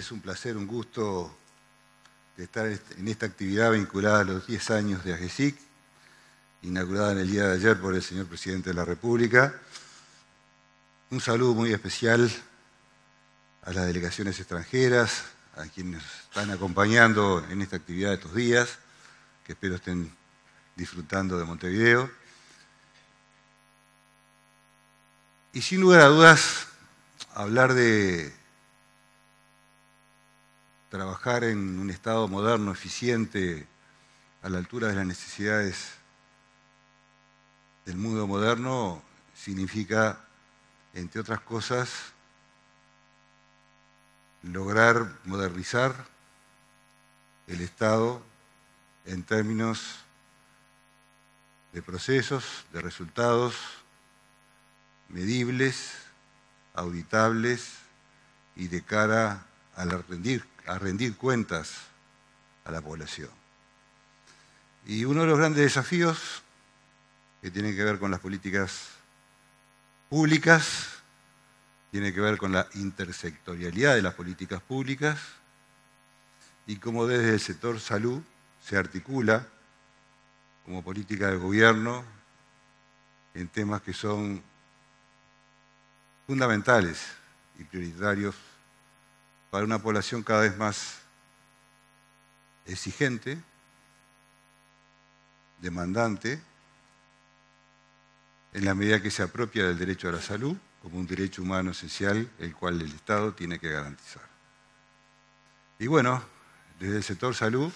es un placer, un gusto de estar en esta actividad vinculada a los 10 años de AGESIC, inaugurada en el día de ayer por el señor Presidente de la República. Un saludo muy especial a las delegaciones extranjeras, a quienes nos están acompañando en esta actividad de estos días, que espero estén disfrutando de Montevideo. Y sin lugar a dudas, hablar de trabajar en un Estado moderno, eficiente, a la altura de las necesidades del mundo moderno, significa, entre otras cosas, lograr modernizar el Estado en términos de procesos, de resultados medibles, auditables y de cara a rendir cuentas a la población. Y uno de los grandes desafíos que tiene que ver con las políticas públicas, tiene que ver con la intersectorialidad de las políticas públicas y cómo desde el sector salud se articula como política de gobierno en temas que son fundamentales y prioritarios para una población cada vez más exigente, demandante, en la medida que se apropia del derecho a la salud como un derecho humano esencial, el cual el Estado tiene que garantizar. Y bueno, desde el sector salud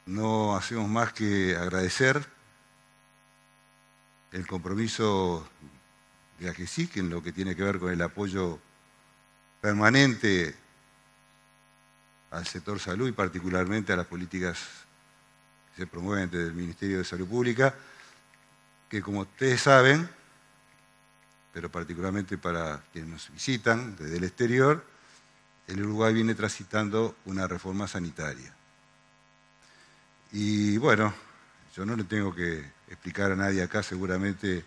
no hacemos más que agradecer el compromiso de AGESIC en lo que tiene que ver con el apoyo permanente al sector salud y particularmente a las políticas que se promueven desde el Ministerio de Salud Pública, que como ustedes saben, pero particularmente para quienes nos visitan desde el exterior, el Uruguay viene transitando una reforma sanitaria. Y bueno, yo no le tengo que explicar a nadie acá seguramente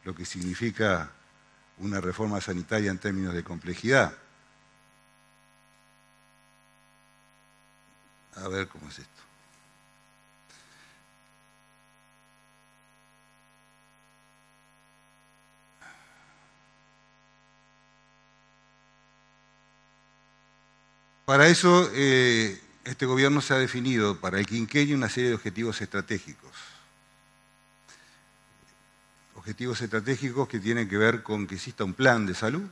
lo que significa una reforma sanitaria en términos de complejidad. A ver cómo es esto. Para eso, este gobierno se ha definido para el quinquenio una serie de objetivos estratégicos. Objetivos estratégicos que tienen que ver con que exista un plan de salud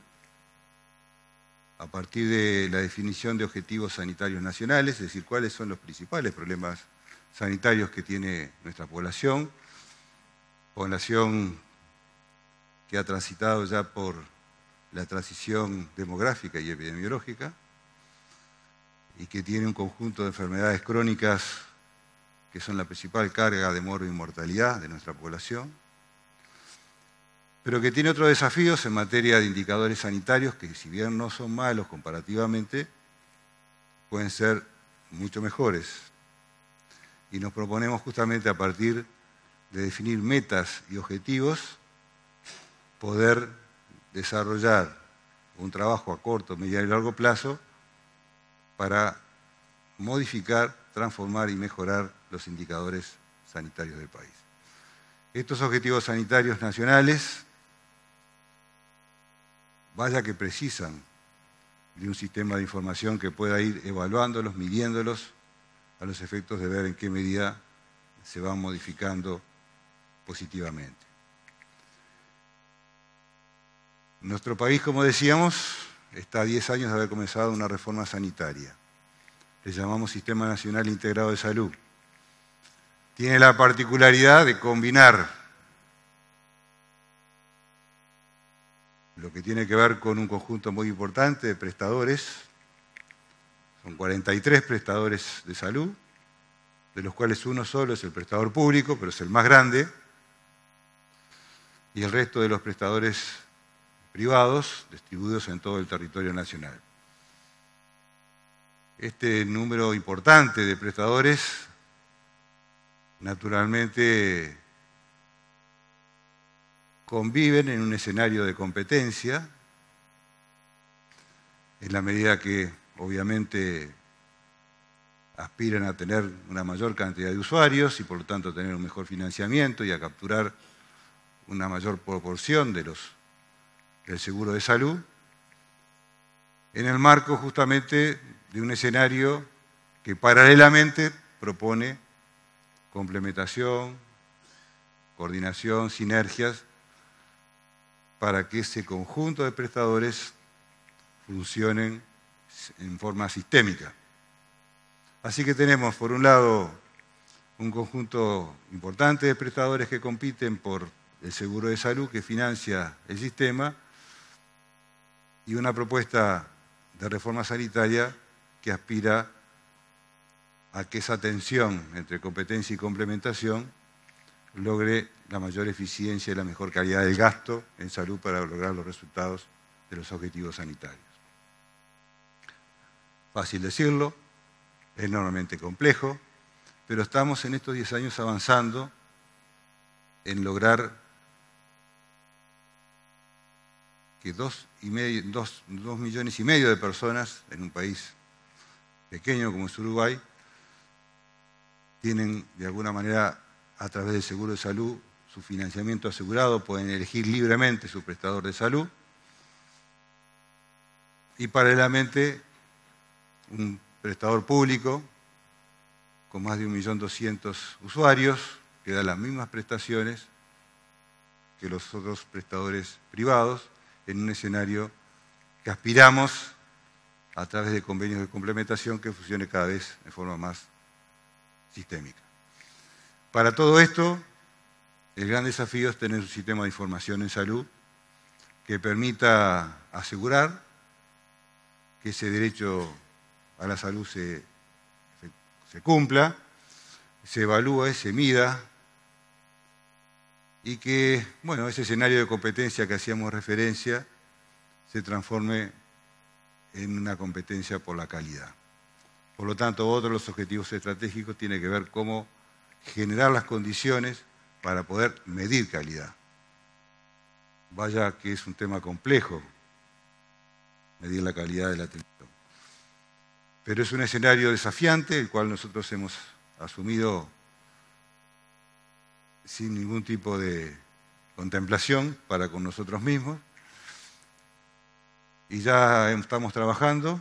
a partir de la definición de objetivos sanitarios nacionales, es decir, cuáles son los principales problemas sanitarios que tiene nuestra población que ha transitado ya por la transición demográfica y epidemiológica, y que tiene un conjunto de enfermedades crónicas que son la principal carga de morbo y mortalidad de nuestra población, pero que tiene otros desafíos en materia de indicadores sanitarios que, si bien no son malos comparativamente, pueden ser mucho mejores. Y nos proponemos justamente a partir de definir metas y objetivos, poder desarrollar un trabajo a corto, mediano y largo plazo para modificar, transformar y mejorar los indicadores sanitarios del país. Estos objetivos sanitarios nacionales, vaya que precisan de un sistema de información que pueda ir evaluándolos, midiéndolos, a los efectos de ver en qué medida se van modificando positivamente. Nuestro país, como decíamos, está a 10 años de haber comenzado una reforma sanitaria. Le llamamos Sistema Nacional Integrado de Salud. Tiene la particularidad de combinar lo que tiene que ver con un conjunto muy importante de prestadores. Son 43 prestadores de salud, de los cuales uno solo es el prestador público, pero es el más grande, y el resto de los prestadores privados distribuidos en todo el territorio nacional. Este número importante de prestadores, naturalmente, conviven en un escenario de competencia en la medida que obviamente aspiran a tener una mayor cantidad de usuarios y por lo tanto tener un mejor financiamiento y a capturar una mayor proporción del seguro de salud, en el marco justamente de un escenario que paralelamente propone complementación, coordinación, sinergias, para que ese conjunto de prestadores funcionen en forma sistémica. Así que tenemos, por un lado, un conjunto importante de prestadores que compiten por el seguro de salud que financia el sistema y una propuesta de reforma sanitaria que aspira a que esa tensión entre competencia y complementación logre la mayor eficiencia y la mejor calidad del gasto en salud para lograr los resultados de los objetivos sanitarios. Fácil decirlo, es enormemente complejo, pero estamos en estos 10 años avanzando en lograr que 2,5 millones de personas en un país pequeño como es Uruguay tienen de alguna manera a través del seguro de salud su financiamiento asegurado, pueden elegir libremente su prestador de salud y paralelamente un prestador público con más de 1.200.000 usuarios que da las mismas prestaciones que los otros prestadores privados en un escenario que aspiramos a través de convenios de complementación que funcione cada vez de forma más sistémica. Para todo esto, el gran desafío es tener un sistema de información en salud que permita asegurar que ese derecho a la salud se cumpla, se evalúe, se mida y que, bueno, ese escenario de competencia que hacíamos referencia se transforme en una competencia por la calidad. Por lo tanto, otro de los objetivos estratégicos tiene que ver cómo generar las condiciones para poder medir calidad. Vaya que es un tema complejo medir la calidad de la atención. Pero es un escenario desafiante, el cual nosotros hemos asumido sin ningún tipo de contemplación para con nosotros mismos. Y ya estamos trabajando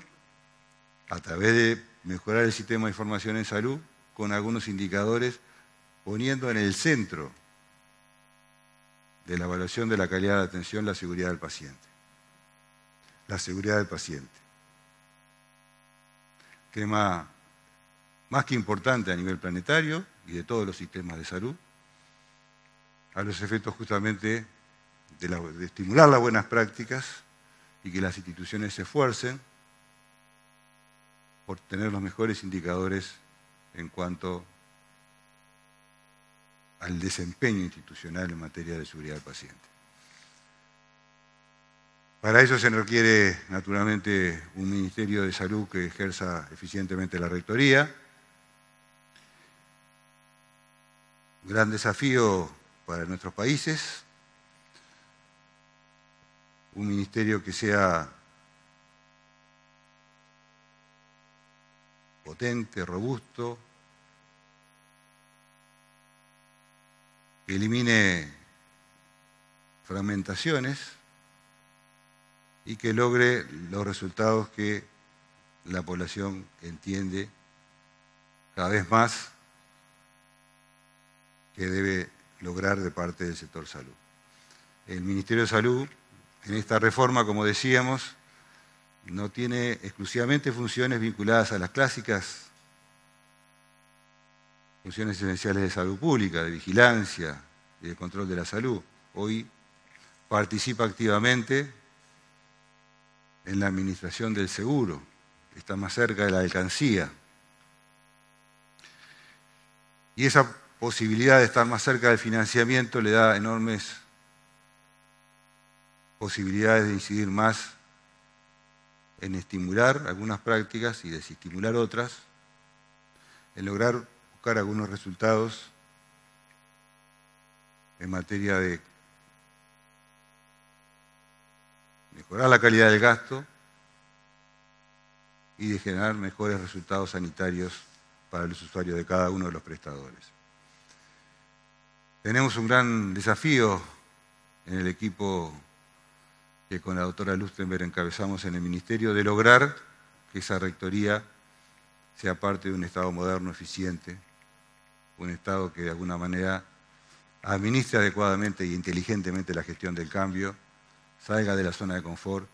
a través de mejorar el sistema de información en salud con algunos indicadores poniendo en el centro de la evaluación de la calidad de la atención la seguridad del paciente. La seguridad del paciente. Tema más que importante a nivel planetario y de todos los sistemas de salud, a los efectos justamente de estimular las buenas prácticas y que las instituciones se esfuercen por tener los mejores indicadores en cuanto al desempeño institucional en materia de seguridad del paciente. Para eso se requiere, naturalmente, un Ministerio de Salud que ejerza eficientemente la rectoría. Un gran desafío para nuestros países. Un ministerio que sea potente, robusto, que elimine fragmentaciones y que logre los resultados que la población entiende cada vez más que debe lograr de parte del sector salud. El Ministerio de Salud, en esta reforma, como decíamos, no tiene exclusivamente funciones vinculadas a las clásicas funciones esenciales de salud pública, de vigilancia y de control de la salud. Hoy participa activamente en la administración del seguro, que está más cerca de la alcancía. Y esa posibilidad de estar más cerca del financiamiento le da enormes posibilidades de incidir más en estimular algunas prácticas y desestimular otras, en lograr buscar algunos resultados en materia de mejorar la calidad del gasto y de generar mejores resultados sanitarios para los usuarios de cada uno de los prestadores. Tenemos un gran desafío en el equipo que con la doctora Lustenberg encabezamos en el Ministerio, de lograr que esa rectoría sea parte de un Estado moderno, eficiente, un Estado que de alguna manera administre adecuadamente e inteligentemente la gestión del cambio, salga de la zona de confort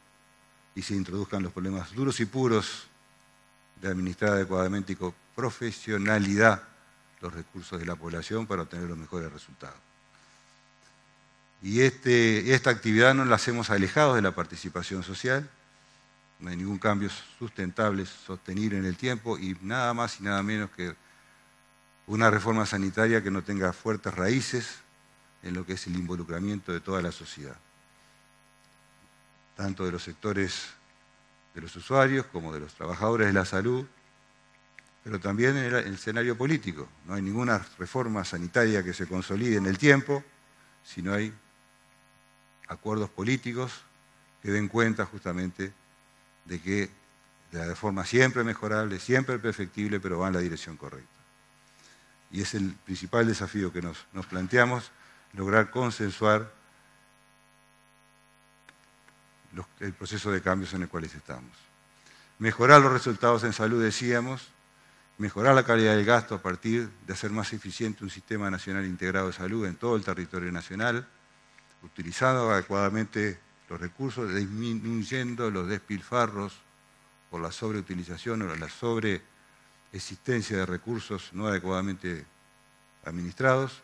y se introduzcan los problemas duros y puros de administrar adecuadamente y con profesionalidad los recursos de la población para obtener los mejores resultados. Y esta actividad no la hacemos alejados de la participación social, no hay ningún cambio sustentable, sostenible en el tiempo y nada más y nada menos que una reforma sanitaria que no tenga fuertes raíces en lo que es el involucramiento de toda la sociedad, tanto de los sectores de los usuarios como de los trabajadores de la salud, pero también en el escenario político. No hay ninguna reforma sanitaria que se consolide en el tiempo si no hay acuerdos políticos que den cuenta justamente de que la reforma siempre mejorable, siempre perfectible, pero va en la dirección correcta. Y es el principal desafío que nos planteamos, lograr consensuar el proceso de cambios en el cual estamos. Mejorar los resultados en salud, decíamos, mejorar la calidad del gasto a partir de hacer más eficiente un sistema nacional integrado de salud en todo el territorio nacional, utilizando adecuadamente los recursos, disminuyendo los despilfarros por la sobreutilización o la sobreexistencia de recursos no adecuadamente administrados,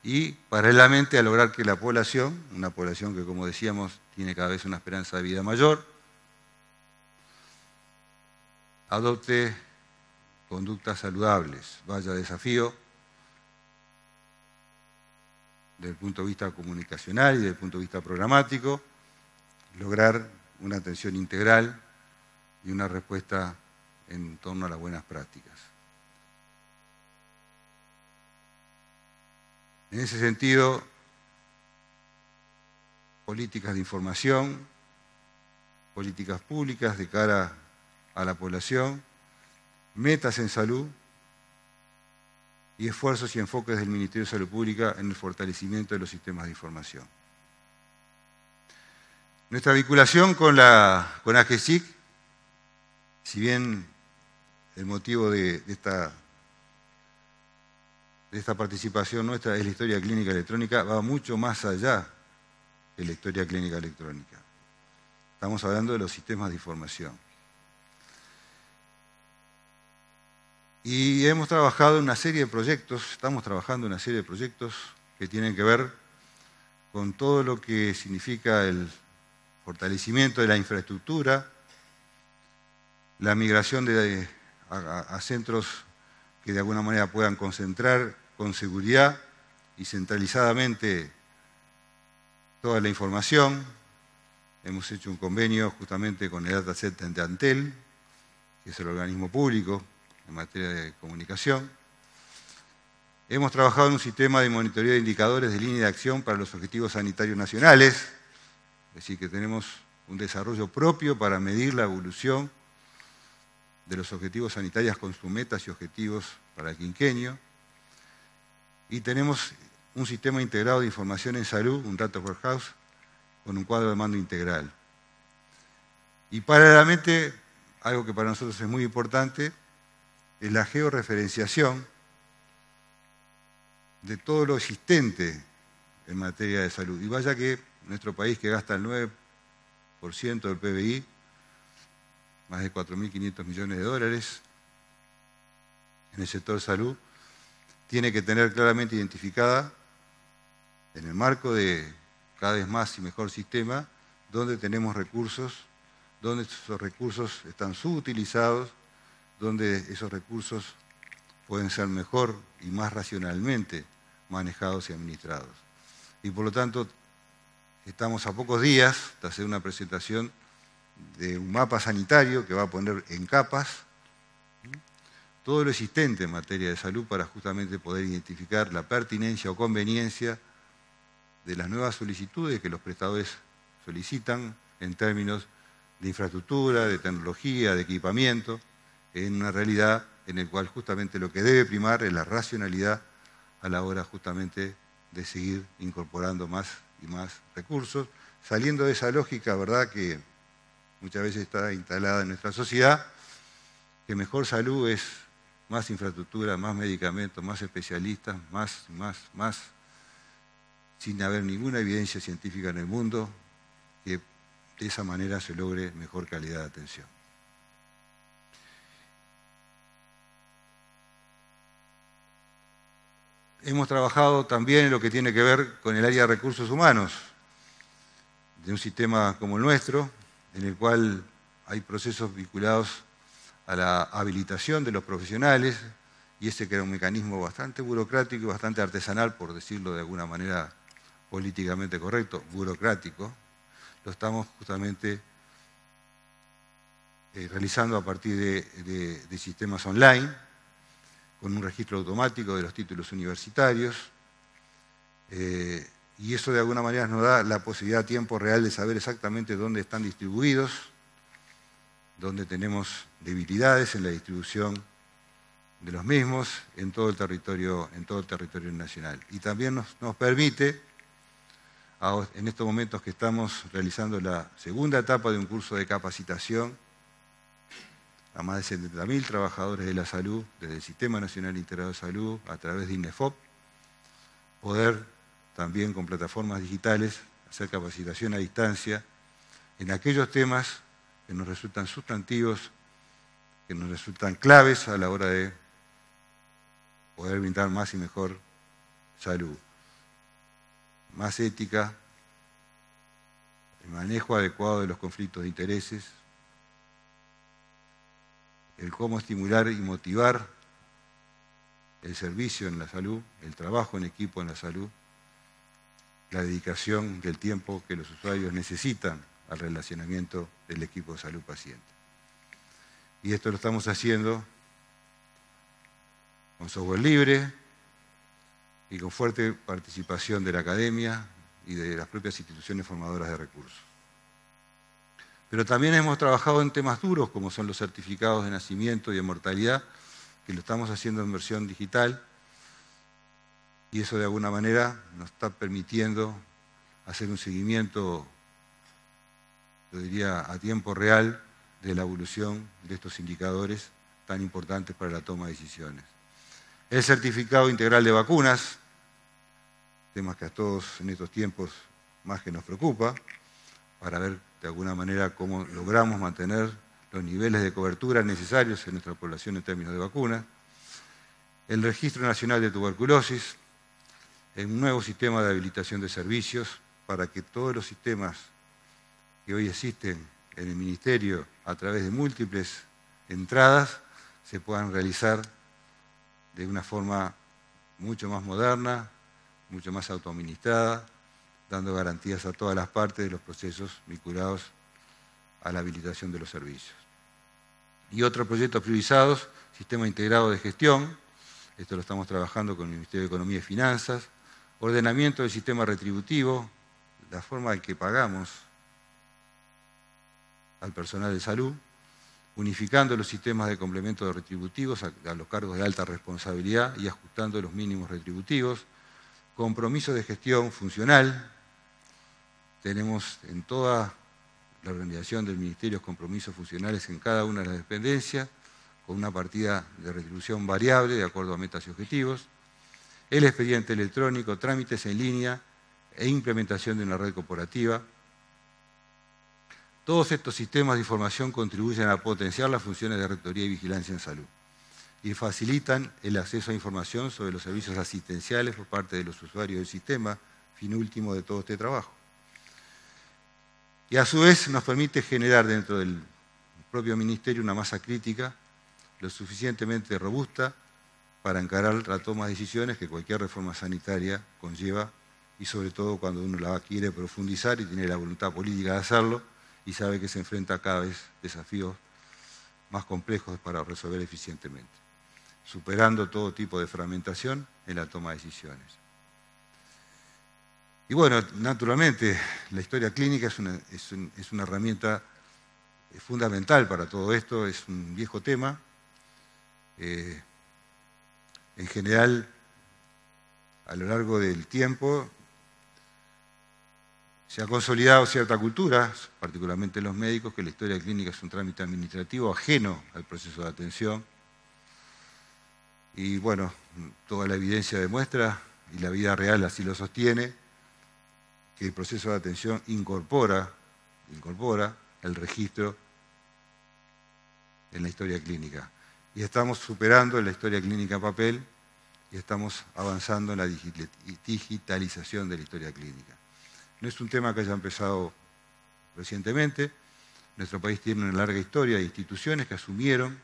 y paralelamente a lograr que la población, una población que como decíamos tiene cada vez una esperanza de vida mayor, adopte conductas saludables. Vaya desafío desde el punto de vista comunicacional y desde el punto de vista programático, lograr una atención integral y una respuesta en torno a las buenas prácticas. En ese sentido, políticas de información, políticas públicas de cara a la población, metas en salud y esfuerzos y enfoques del Ministerio de Salud Pública en el fortalecimiento de los sistemas de información. Nuestra vinculación con AGESIC, si bien el motivo de esta participación nuestra es la historia clínica electrónica, va mucho más allá de la historia clínica electrónica. Estamos hablando de los sistemas de información. Y hemos trabajado en una serie de proyectos, estamos trabajando en una serie de proyectos que tienen que ver con todo lo que significa el fortalecimiento de la infraestructura, la migración a centros que de alguna manera puedan concentrar con seguridad y centralizadamente toda la información. Hemos hecho un convenio justamente con el dataset de Antel, que es el organismo público en materia de comunicación. Hemos trabajado en un sistema de monitoreo de indicadores de línea de acción para los objetivos sanitarios nacionales, es decir, que tenemos un desarrollo propio para medir la evolución de los objetivos sanitarios con sus metas y objetivos para el quinquenio. Y tenemos un sistema integrado de información en salud, un data warehouse, con un cuadro de mando integral. Y paralelamente, algo que para nosotros es muy importante, es la georreferenciación de todo lo existente en materia de salud. Y vaya que nuestro país, que gasta el 9% del PBI, más de 4.500 millones de dólares en el sector salud, tiene que tener claramente identificada, en el marco de cada vez más y mejor sistema, dónde tenemos recursos, dónde esos recursos están subutilizados, donde esos recursos pueden ser mejor y más racionalmente manejados y administrados. Y por lo tanto, estamos a pocos días de hacer una presentación de un mapa sanitario que va a poner en capas todo lo existente en materia de salud para justamente poder identificar la pertinencia o conveniencia de las nuevas solicitudes que los prestadores solicitan en términos de infraestructura, de tecnología, de equipamiento, en una realidad en la cual justamente lo que debe primar es la racionalidad a la hora justamente de seguir incorporando más y más recursos, saliendo de esa lógica, ¿verdad?, que muchas veces está instalada en nuestra sociedad, que mejor salud es más infraestructura, más medicamentos, más especialistas, más, sin haber ninguna evidencia científica en el mundo que de esa manera se logre mejor calidad de atención. Hemos trabajado también en lo que tiene que ver con el área de recursos humanos, de un sistema como el nuestro, en el cual hay procesos vinculados a la habilitación de los profesionales, y ese que era un mecanismo bastante burocrático y bastante artesanal, por decirlo de alguna manera políticamente correcto, burocrático, lo estamos justamente realizando a partir de sistemas online, con un registro automático de los títulos universitarios, y eso de alguna manera nos da la posibilidad a tiempo real de saber exactamente dónde están distribuidos, dónde tenemos debilidades en la distribución de los mismos en todo el territorio nacional. Y también nos permite, en estos momentos que estamos realizando la segunda etapa de un curso de capacitación a más de 70.000 trabajadores de la salud, desde el Sistema Nacional Integrado de Salud, a través de INEFOP, poder también con plataformas digitales hacer capacitación a distancia en aquellos temas que nos resultan sustantivos, que nos resultan claves a la hora de poder brindar más y mejor salud. Más ética, el manejo adecuado de los conflictos de intereses, el cómo estimular y motivar el servicio en la salud, el trabajo en equipo en la salud, la dedicación del tiempo que los usuarios necesitan al relacionamiento del equipo de salud paciente. Y esto lo estamos haciendo con software libre y con fuerte participación de la academia y de las propias instituciones formadoras de recursos. Pero también hemos trabajado en temas duros, como son los certificados de nacimiento y de mortalidad, que lo estamos haciendo en versión digital, y eso de alguna manera nos está permitiendo hacer un seguimiento, yo diría, a tiempo real de la evolución de estos indicadores tan importantes para la toma de decisiones. El certificado integral de vacunas, temas que a todos en estos tiempos más que nos preocupa, para ver de alguna manera cómo logramos mantener los niveles de cobertura necesarios en nuestra población en términos de vacunas. El Registro Nacional de Tuberculosis, un nuevo sistema de habilitación de servicios para que todos los sistemas que hoy existen en el Ministerio a través de múltiples entradas se puedan realizar de una forma mucho más moderna, mucho más autoadministrada, dando garantías a todas las partes de los procesos vinculados a la habilitación de los servicios. Y otros proyectos priorizados, Sistema Integrado de Gestión, esto lo estamos trabajando con el Ministerio de Economía y Finanzas, ordenamiento del sistema retributivo, la forma en que pagamos al personal de salud, unificando los sistemas de complementos retributivos a los cargos de alta responsabilidad y ajustando los mínimos retributivos, compromiso de gestión funcional. Tenemos en toda la organización del Ministerio compromisos funcionales en cada una de las dependencias, con una partida de retribución variable de acuerdo a metas y objetivos, el expediente electrónico, trámites en línea e implementación de una red corporativa. Todos estos sistemas de información contribuyen a potenciar las funciones de rectoría y vigilancia en salud y facilitan el acceso a información sobre los servicios asistenciales por parte de los usuarios del sistema, fin último de todo este trabajo. Y a su vez nos permite generar dentro del propio Ministerio una masa crítica lo suficientemente robusta para encarar la toma de decisiones que cualquier reforma sanitaria conlleva, y sobre todo cuando uno la quiere profundizar y tiene la voluntad política de hacerlo y sabe que se enfrenta a cada vez desafíos más complejos para resolver eficientemente, superando todo tipo de fragmentación en la toma de decisiones. Y bueno, naturalmente, la historia clínica es una herramienta es fundamental para todo esto, es un viejo tema. En general, a lo largo del tiempo, se ha consolidado cierta cultura, particularmente los médicos, que la historia clínica es un trámite administrativo ajeno al proceso de atención. Y bueno, toda la evidencia demuestra, y la vida real así lo sostiene, que el proceso de atención incorpora el registro en la historia clínica. Y estamos superando la historia clínica en papel y estamos avanzando en la digitalización de la historia clínica. No es un tema que haya empezado recientemente. Nuestro país tiene una larga historia de instituciones que asumieron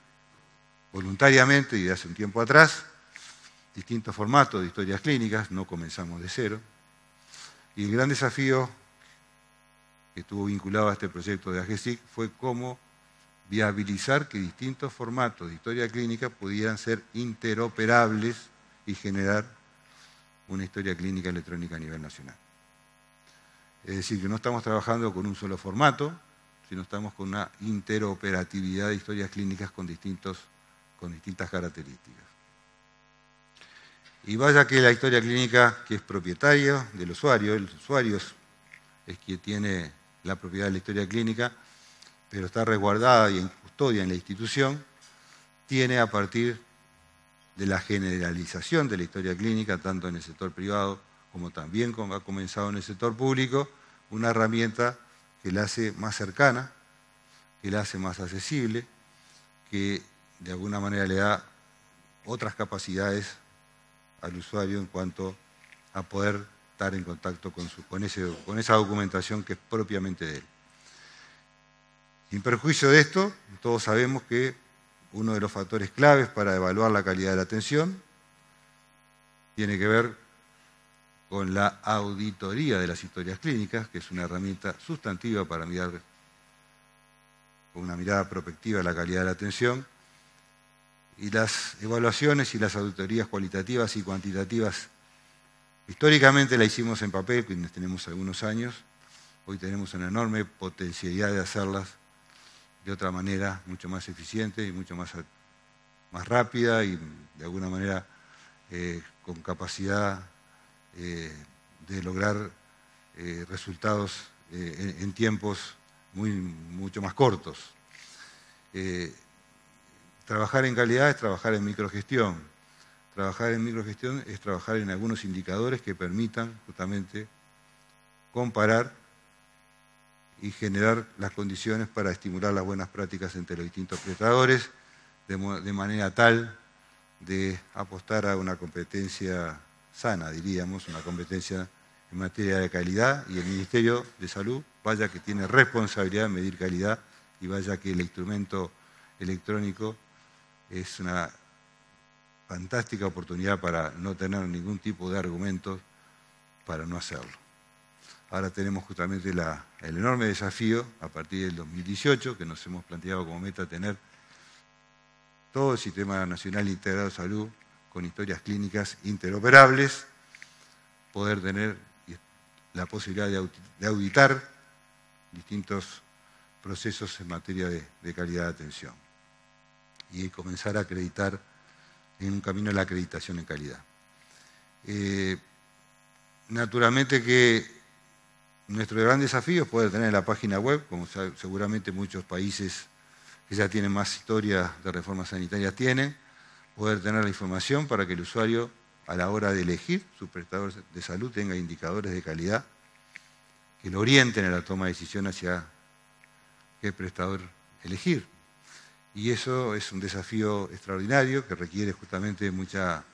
voluntariamente y de hace un tiempo atrás distintos formatos de historias clínicas, no comenzamos de cero. Y el gran desafío que estuvo vinculado a este proyecto de AGESIC fue cómo viabilizar que distintos formatos de historia clínica pudieran ser interoperables y generar una historia clínica electrónica a nivel nacional. Es decir, que no estamos trabajando con un solo formato, sino estamos con una interoperatividad de historias clínicas con distintas características. Y vaya que la historia clínica, que es propietaria del usuario, el usuario es quien tiene la propiedad de la historia clínica, pero está resguardada y en custodia en la institución, tiene a partir de la generalización de la historia clínica, tanto en el sector privado como también ha comenzado en el sector público, una herramienta que la hace más cercana, que la hace más accesible, que de alguna manera le da otras capacidades al usuario en cuanto a poder estar en contacto con esa documentación que es propiamente de él. Sin perjuicio de esto, todos sabemos que uno de los factores claves para evaluar la calidad de la atención tiene que ver con la auditoría de las historias clínicas, que es una herramienta sustantiva para mirar con una mirada prospectiva la calidad de la atención. Y las evaluaciones y las auditorías cualitativas y cuantitativas, históricamente la hicimos en papel, quienes tenemos algunos años, hoy tenemos una enorme potencialidad de hacerlas de otra manera, mucho más eficiente y mucho más rápida y de alguna manera con capacidad de lograr resultados en tiempos mucho más cortos. Trabajar en calidad es trabajar en microgestión. Trabajar en microgestión es trabajar en algunos indicadores que permitan justamente comparar y generar las condiciones para estimular las buenas prácticas entre los distintos prestadores, de manera tal de apostar a una competencia sana, diríamos, una competencia en materia de calidad, y el Ministerio de Salud, vaya que tiene responsabilidad de medir calidad, y vaya que el instrumento electrónico es una fantástica oportunidad para no tener ningún tipo de argumentos para no hacerlo. Ahora tenemos justamente el enorme desafío, a partir del 2018, que nos hemos planteado como meta tener todo el Sistema Nacional Integrado de Salud con historias clínicas interoperables, poder tener la posibilidad de auditar distintos procesos en materia de calidad de atención y comenzar a acreditar en un camino de la acreditación en calidad. Naturalmente que nuestro gran desafío es poder tener la página web, como seguramente muchos países que ya tienen más historia de reforma sanitaria tienen, poder tener la información para que el usuario, a la hora de elegir su prestador de salud, tenga indicadores de calidad que lo orienten en la toma de decisión hacia qué prestador elegir. Y eso es un desafío extraordinario que requiere justamente muchas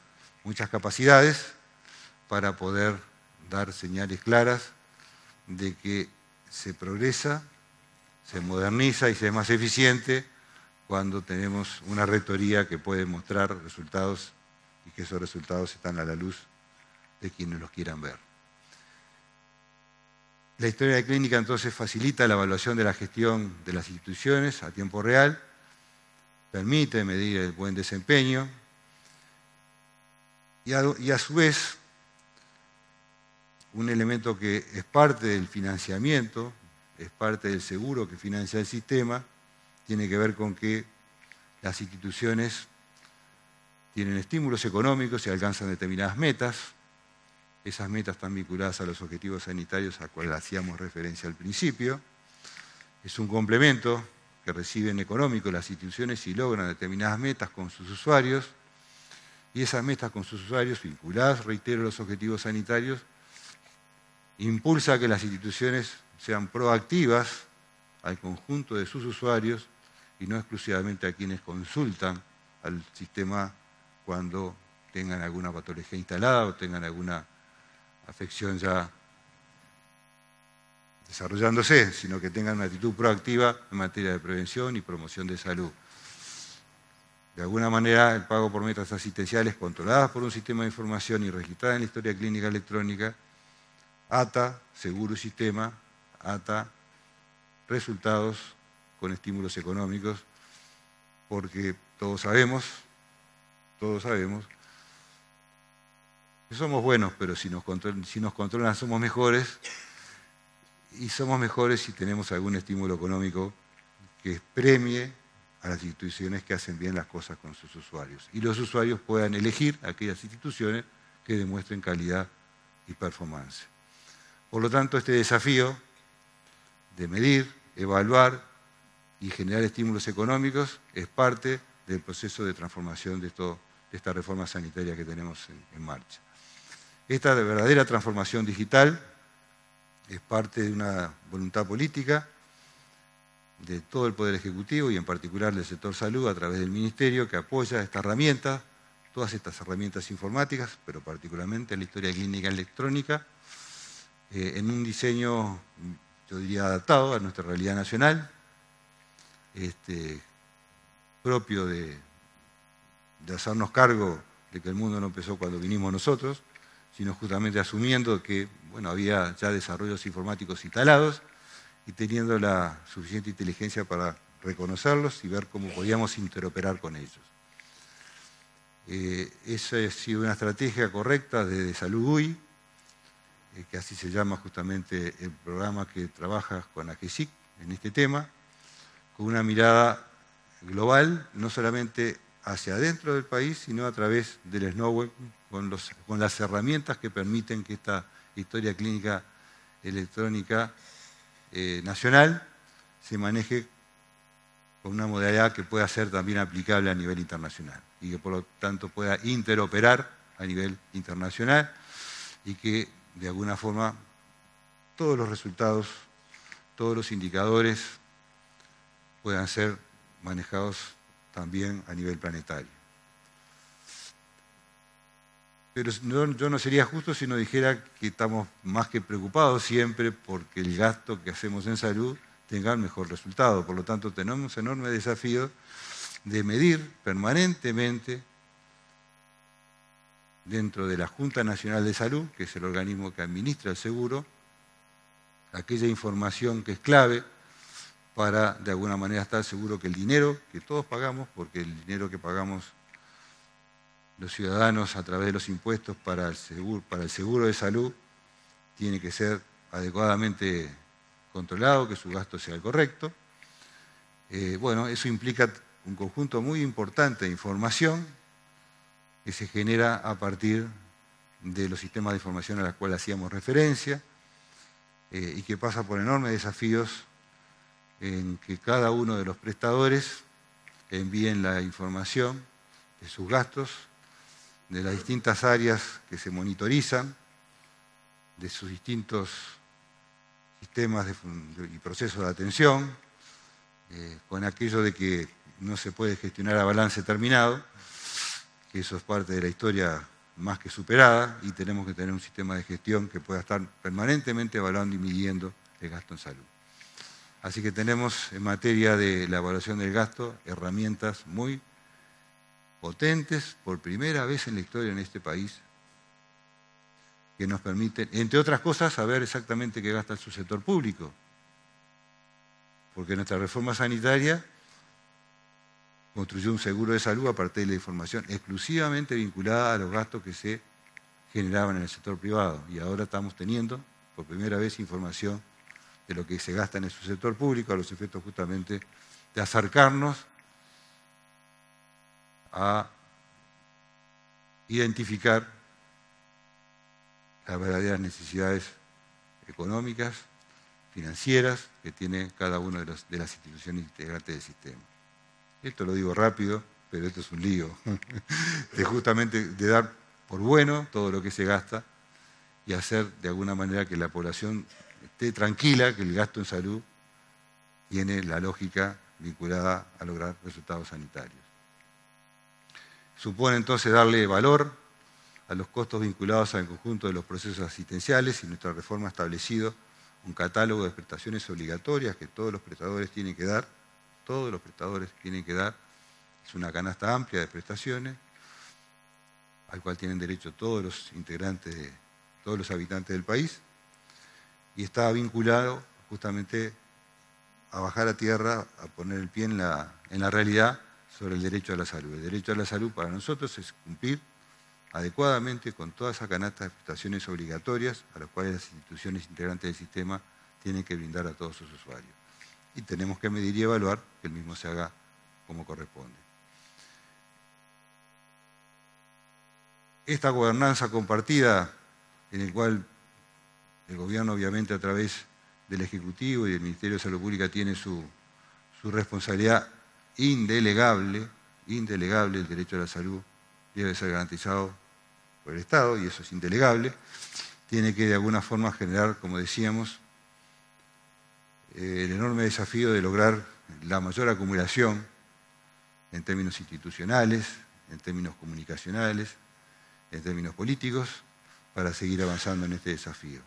capacidades para poder dar señales claras de que se progresa, se moderniza y se es más eficiente cuando tenemos una rectoría que puede mostrar resultados y que esos resultados están a la luz de quienes los quieran ver. La historia clínica entonces facilita la evaluación de la gestión de las instituciones a tiempo real, permite medir el buen desempeño y a su vez un elemento que es parte del financiamiento, es parte del seguro que financia el sistema, tiene que ver con que las instituciones tienen estímulos económicos y alcanzan determinadas metas. Esas metas están vinculadas a los objetivos sanitarios a los cuales hacíamos referencia al principio. Es un complemento que reciben económico las instituciones si logran determinadas metas con sus usuarios. Y esas metas con sus usuarios, vinculadas, reitero, a los objetivos sanitarios, impulsa a que las instituciones sean proactivas al conjunto de sus usuarios y no exclusivamente a quienes consultan al sistema cuando tengan alguna patología instalada o tengan alguna afección ya desarrollándose, sino que tengan una actitud proactiva en materia de prevención y promoción de salud. De alguna manera, el pago por metas asistenciales controladas por un sistema de información y registrada en la historia clínica electrónica ata seguro y sistema, ata resultados con estímulos económicos, porque todos sabemos que somos buenos, pero si nos controlan somos mejores, y somos mejores si tenemos algún estímulo económico que premie a las instituciones que hacen bien las cosas con sus usuarios. Y los usuarios puedan elegir aquellas instituciones que demuestren calidad y performance. Por lo tanto, este desafío de medir, evaluar y generar estímulos económicos es parte del proceso de transformación de esta reforma sanitaria que tenemos en marcha. Esta verdadera transformación digital es parte de una voluntad política de todo el Poder Ejecutivo y en particular del sector salud a través del Ministerio, que apoya esta herramienta, todas estas herramientas informáticas, pero particularmente la historia clínica electrónica, en un diseño, yo diría, adaptado a nuestra realidad nacional, propio de hacernos cargo de que el mundo no empezó cuando vinimos nosotros, sino justamente asumiendo que había ya desarrollos informáticos instalados y teniendo la suficiente inteligencia para reconocerlos y ver cómo podíamos interoperar con ellos. Esa ha sido una estrategia correcta de Salud UI, que así se llama justamente el programa que trabaja con AGESIC en este tema, con una mirada global, no solamente hacia adentro del país, sino a través del SNOWEB, con las herramientas que permiten que esta historia clínica electrónica nacional se maneje con una modalidad que pueda ser también aplicable a nivel internacional y que por lo tanto pueda interoperar a nivel internacional y que de alguna forma todos los resultados, todos los indicadores puedan ser manejados también a nivel planetario. Pero yo no sería justo si no dijera que estamos más que preocupados siempre porque el gasto que hacemos en salud tenga el mejor resultado. Por lo tanto, tenemos un enorme desafío de medir permanentemente dentro de la Junta Nacional de Salud, que es el organismo que administra el seguro, aquella información que es clave para, de alguna manera, estar seguro que el dinero que todos pagamos, porque el dinero que pagamos los ciudadanos a través de los impuestos para el seguro de salud tiene que ser adecuadamente controlado, que su gasto sea el correcto. Eso implica un conjunto muy importante de información que se genera a partir de los sistemas de información a los cuales hacíamos referencia y que pasa por enormes desafíos en que cada uno de los prestadores envíen la información de sus gastos, de las distintas áreas que se monitorizan, de sus distintos sistemas y procesos de atención, con aquello de que no se puede gestionar a balance terminado, que eso es parte de la historia más que superada, y tenemos que tener un sistema de gestión que pueda estar permanentemente evaluando y midiendo el gasto en salud. Así que tenemos en materia de la evaluación del gasto herramientas muy potentes, por primera vez en la historia en este país, que nos permiten, entre otras cosas, saber exactamente qué gasta el subsector público. Porque nuestra reforma sanitaria construyó un seguro de salud a partir de la información exclusivamente vinculada a los gastos que se generaban en el sector privado. Y ahora estamos teniendo, por primera vez, información de lo que se gasta en el subsector público a los efectos justamente de acercarnos a identificar las verdaderas necesidades económicas, financieras, que tiene cada una de las instituciones integrantes del sistema. Esto lo digo rápido, pero esto es un lío, justamente de dar por bueno todo lo que se gasta y hacer de alguna manera que la población esté tranquila, que el gasto en salud tiene la lógica vinculada a lograr resultados sanitarios. Supone entonces darle valor a los costos vinculados al conjunto de los procesos asistenciales, y nuestra reforma ha establecido un catálogo de prestaciones obligatorias que todos los prestadores tienen que dar. Es una canasta amplia de prestaciones al cual tienen derecho todos los integrantes, todos los habitantes del país, y está vinculado justamente a bajar a tierra, a poner el pie en la realidad sobre el derecho a la salud. El derecho a la salud para nosotros es cumplir adecuadamente con toda esa canasta de prestaciones obligatorias a las cuales las instituciones integrantes del sistema tienen que brindar a todos sus usuarios. Y tenemos que medir y evaluar que el mismo se haga como corresponde. Esta gobernanza compartida, en el cual el gobierno, obviamente, a través del Ejecutivo y del Ministerio de Salud Pública tiene su responsabilidad indelegable, el derecho a la salud debe ser garantizado por el Estado, y eso es indelegable, tiene que de alguna forma generar, como decíamos, el enorme desafío de lograr la mayor acumulación en términos institucionales, en términos comunicacionales, en términos políticos, para seguir avanzando en este desafío.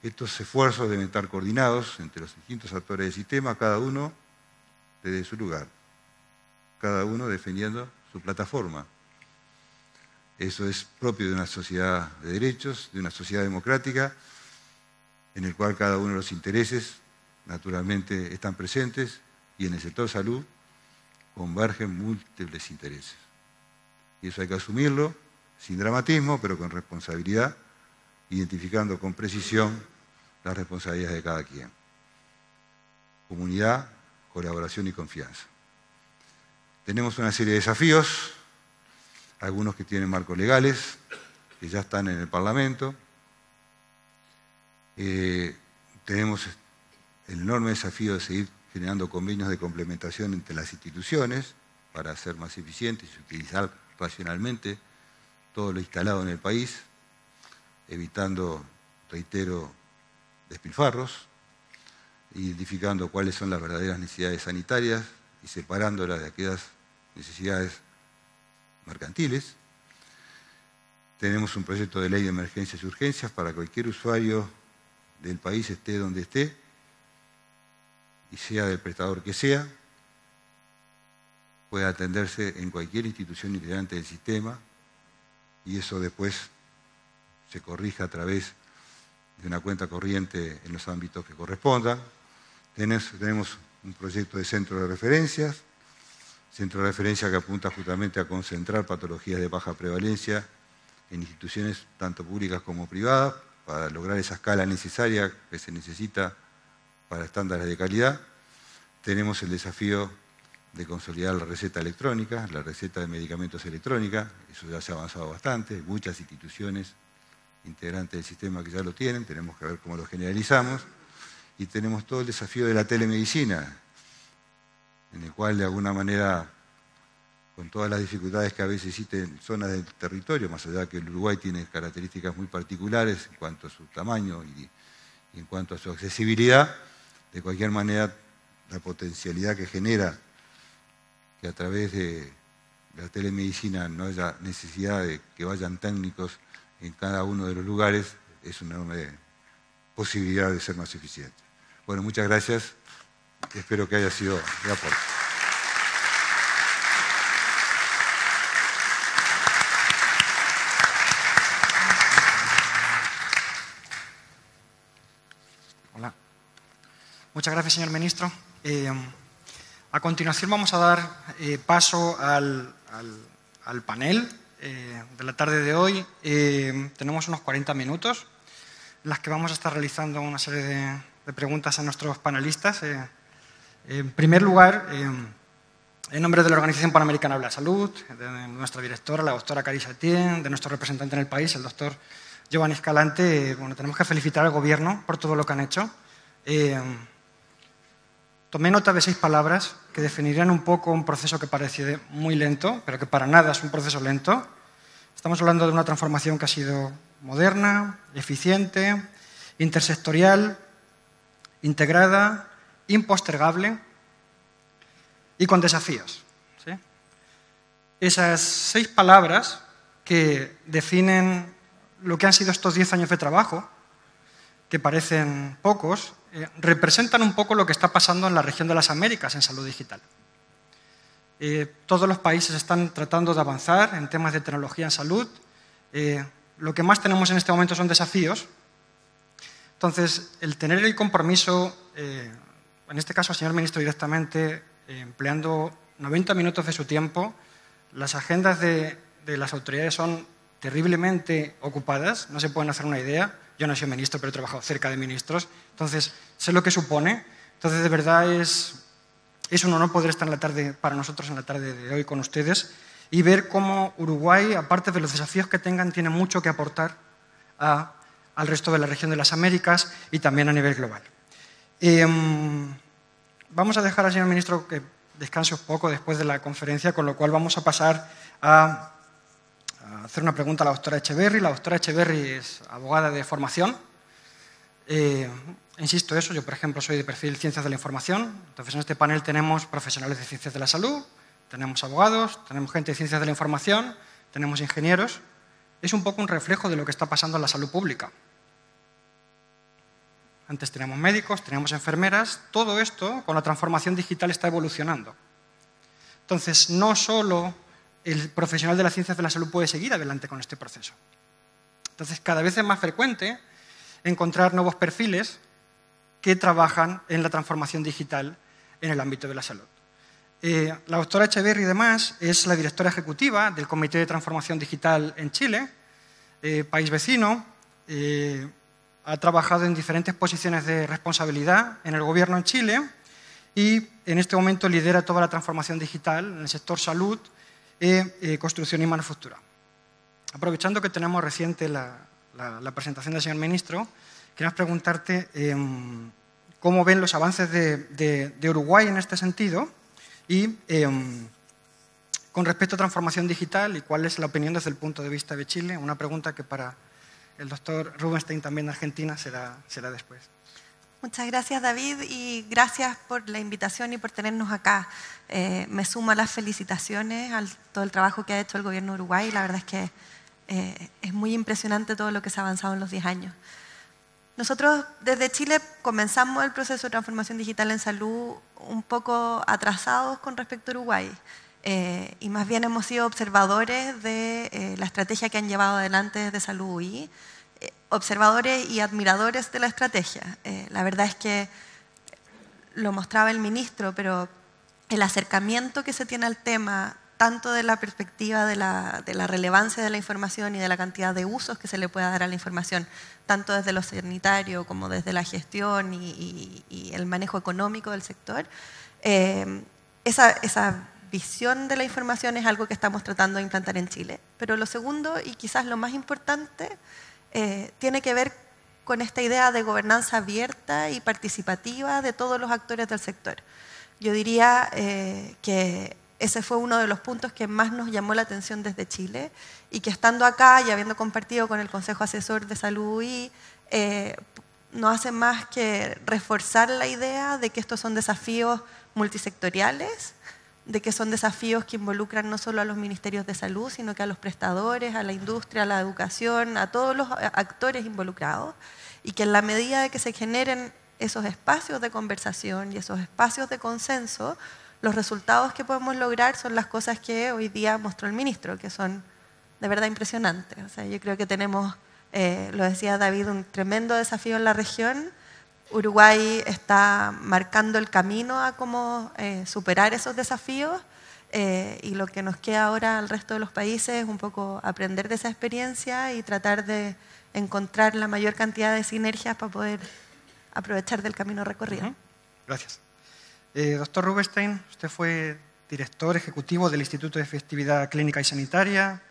Estos esfuerzos deben estar coordinados entre los distintos actores del sistema, cada uno desde su lugar, cada uno defendiendo su plataforma. Eso es propio de una sociedad de derechos, de una sociedad democrática, en el cual cada uno de los intereses naturalmente están presentes, y en el sector salud convergen múltiples intereses. Y eso hay que asumirlo sin dramatismo, pero con responsabilidad, identificando con precisión las responsabilidades de cada quien. Comunidad, colaboración y confianza. Tenemos una serie de desafíos, algunos que tienen marcos legales, que ya están en el Parlamento. Tenemos el enorme desafío de seguir generando convenios de complementación entre las instituciones para ser más eficientes y utilizar racionalmente todo lo instalado en el país, evitando, reitero, despilfarros, identificando cuáles son las verdaderas necesidades sanitarias y separándolas de aquellas necesidades mercantiles. Tenemos un proyecto de ley de emergencias y urgencias para cualquier usuario del país, esté donde esté, y sea del prestador que sea, puede atenderse en cualquier institución integrante del sistema, y eso después se corrija a través de una cuenta corriente en los ámbitos que correspondan. Tenemos un proyecto de centro de referencia que apunta justamente a concentrar patologías de baja prevalencia en instituciones tanto públicas como privadas para lograr esa escala necesaria que se necesita para estándares de calidad. Tenemos el desafío de consolidar la receta electrónica, la receta de medicamentos electrónica. Eso ya se ha avanzado bastante, hay muchas instituciones integrantes del sistema que ya lo tienen, tenemos que ver cómo lo generalizamos. Y tenemos todo el desafío de la telemedicina, en el cual de alguna manera, con todas las dificultades que a veces existen en zonas del territorio, más allá de que el Uruguay tiene características muy particulares en cuanto a su tamaño y en cuanto a su accesibilidad, de cualquier manera la potencialidad que genera que a través de la telemedicina no haya necesidad de que vayan técnicos en cada uno de los lugares, es una enorme posibilidad de ser más eficiente. Bueno, muchas gracias. Espero que haya sido de aporte. Hola. Muchas gracias, señor ministro. A continuación vamos a dar paso al panel de la tarde de hoy. Tenemos unos 40 minutos en las que vamos a estar realizando una serie de preguntas a nuestros panelistas. En primer lugar, en nombre de la Organización Panamericana de la Salud, de nuestra directora, la doctora Carissa Etienne, de nuestro representante en el país, el doctor Giovanni Escalante, bueno, tenemos que felicitar al Gobierno por todo lo que han hecho. Tomé nota de 6 palabras que definirían un poco un proceso que parece muy lento, pero que para nada es un proceso lento. Estamos hablando de una transformación que ha sido moderna, eficiente, intersectorial, integrada, impostergable y con desafíos. ¿Sí? Esas 6 palabras que definen lo que han sido estos 10 años de trabajo, que parecen pocos, representan un poco lo que está pasando en la región de las Américas en salud digital. Todos los países están tratando de avanzar en temas de tecnología en salud. Lo que más tenemos en este momento son desafíos. Entonces, el tener el compromiso, en este caso al señor ministro directamente, empleando 90 minutos de su tiempo, las agendas de las autoridades son terriblemente ocupadas, no se pueden hacer una idea. Yo no soy ministro, pero he trabajado cerca de ministros, entonces sé lo que supone. Entonces, de verdad es un honor poder estar para nosotros en la tarde de hoy con ustedes y ver cómo Uruguay, aparte de los desafíos que tengan, tiene mucho que aportar al resto de la región de las Américas y también a nivel global. Vamos a dejar al señor ministro que descanse un poco después de la conferencia, con lo cual vamos a pasar a hacer una pregunta a la doctora Echeverry. La doctora Echeverry es abogada de formación. Insisto eso, yo por ejemplo soy de perfil Ciencias de la Información, entonces en este panel tenemos profesionales de Ciencias de la Salud, tenemos abogados, tenemos gente de Ciencias de la Información, tenemos ingenieros. Es un poco un reflejo de lo que está pasando en la salud pública. Antes teníamos médicos, teníamos enfermeras, todo esto con la transformación digital está evolucionando. Entonces, no solo el profesional de las ciencias de la salud puede seguir adelante con este proceso. Entonces, cada vez es más frecuente encontrar nuevos perfiles que trabajan en la transformación digital en el ámbito de la salud. La doctora Echeverry, además, es la directora ejecutiva del Comité de Transformación Digital en Chile, país vecino. Ha trabajado en diferentes posiciones de responsabilidad en el gobierno en Chile y en este momento lidera toda la transformación digital en el sector salud, construcción y manufactura. Aprovechando que tenemos reciente la presentación del señor ministro, queríamos preguntarte cómo ven los avances de Uruguay en este sentido y con respecto a transformación digital y cuál es la opinión desde el punto de vista de Chile. Una pregunta que para el doctor Rubinstein, también de Argentina, será después. Muchas gracias, David, y gracias por la invitación y por tenernos acá. Me sumo a las felicitaciones a todo el trabajo que ha hecho el gobierno de Uruguay. La verdad es que es muy impresionante todo lo que se ha avanzado en los 10 años. Nosotros desde Chile comenzamos el proceso de transformación digital en salud un poco atrasados con respecto a Uruguay. Y más bien hemos sido observadores de la estrategia que han llevado adelante desde Salud UI, observadores y admiradores de la estrategia. La verdad es que lo mostraba el ministro, pero el acercamiento que se tiene al tema, tanto de la perspectiva de la relevancia de la información y de la cantidad de usos que se le pueda dar a la información, tanto desde lo sanitario como desde la gestión y el manejo económico del sector, esa visión de la información es algo que estamos tratando de implantar en Chile. Pero lo segundo, y quizás lo más importante, tiene que ver con esta idea de gobernanza abierta y participativa de todos los actores del sector. Yo diría que ese fue uno de los puntos que más nos llamó la atención desde Chile y que estando acá y habiendo compartido con el Consejo Asesor de Salud UI, no hace más que reforzar la idea de que estos son desafíos multisectoriales, de que son desafíos que involucran no solo a los ministerios de salud, sino que a los prestadores, a la industria, a la educación, a todos los actores involucrados, y que en la medida de que se generen esos espacios de conversación y esos espacios de consenso, los resultados que podemos lograr son las cosas que hoy día mostró el ministro, que son de verdad impresionantes. O sea, yo creo que tenemos, lo decía David, un tremendo desafío en la región. Uruguay está marcando el camino a cómo superar esos desafíos y lo que nos queda ahora al resto de los países es un poco aprender de esa experiencia y tratar de encontrar la mayor cantidad de sinergias para poder aprovechar del camino recorrido. Gracias. Doctor Rubinstein, usted fue director ejecutivo del Instituto de Efectividad Clínica y Sanitaria,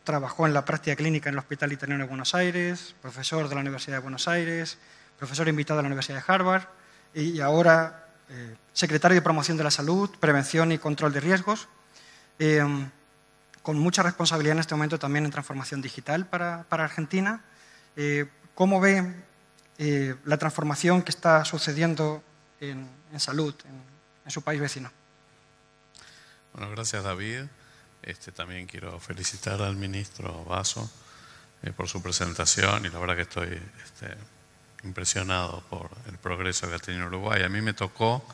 trabajó en la práctica clínica en el Hospital Italiano de Buenos Aires, profesor de la Universidad de Buenos Aires, profesor invitado a la Universidad de Harvard y ahora secretario de Promoción de la Salud, Prevención y Control de Riesgos, con mucha responsabilidad en este momento también en transformación digital para Argentina. ¿Cómo ve la transformación que está sucediendo en salud en su país vecino? Bueno, gracias David. También quiero felicitar al ministro Basso por su presentación y la verdad que estoy impresionado por el progreso que ha tenido Uruguay. A mí me tocó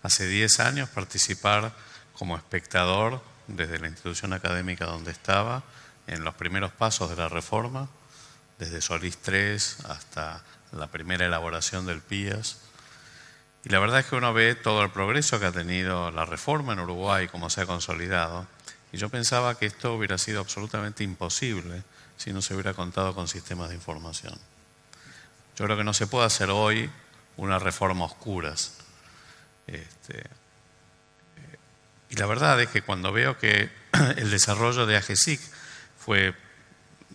hace 10 años participar como espectador desde la institución académica donde estaba en los primeros pasos de la reforma, desde Solís III hasta la primera elaboración del PIAS. Y la verdad es que uno ve todo el progreso que ha tenido la reforma en Uruguay, cómo se ha consolidado. Y yo pensaba que esto hubiera sido absolutamente imposible si no se hubiera contado con sistemas de información. Yo creo que no se puede hacer hoy una reforma a oscuras. Y la verdad es que cuando veo que el desarrollo de AGESIC fue,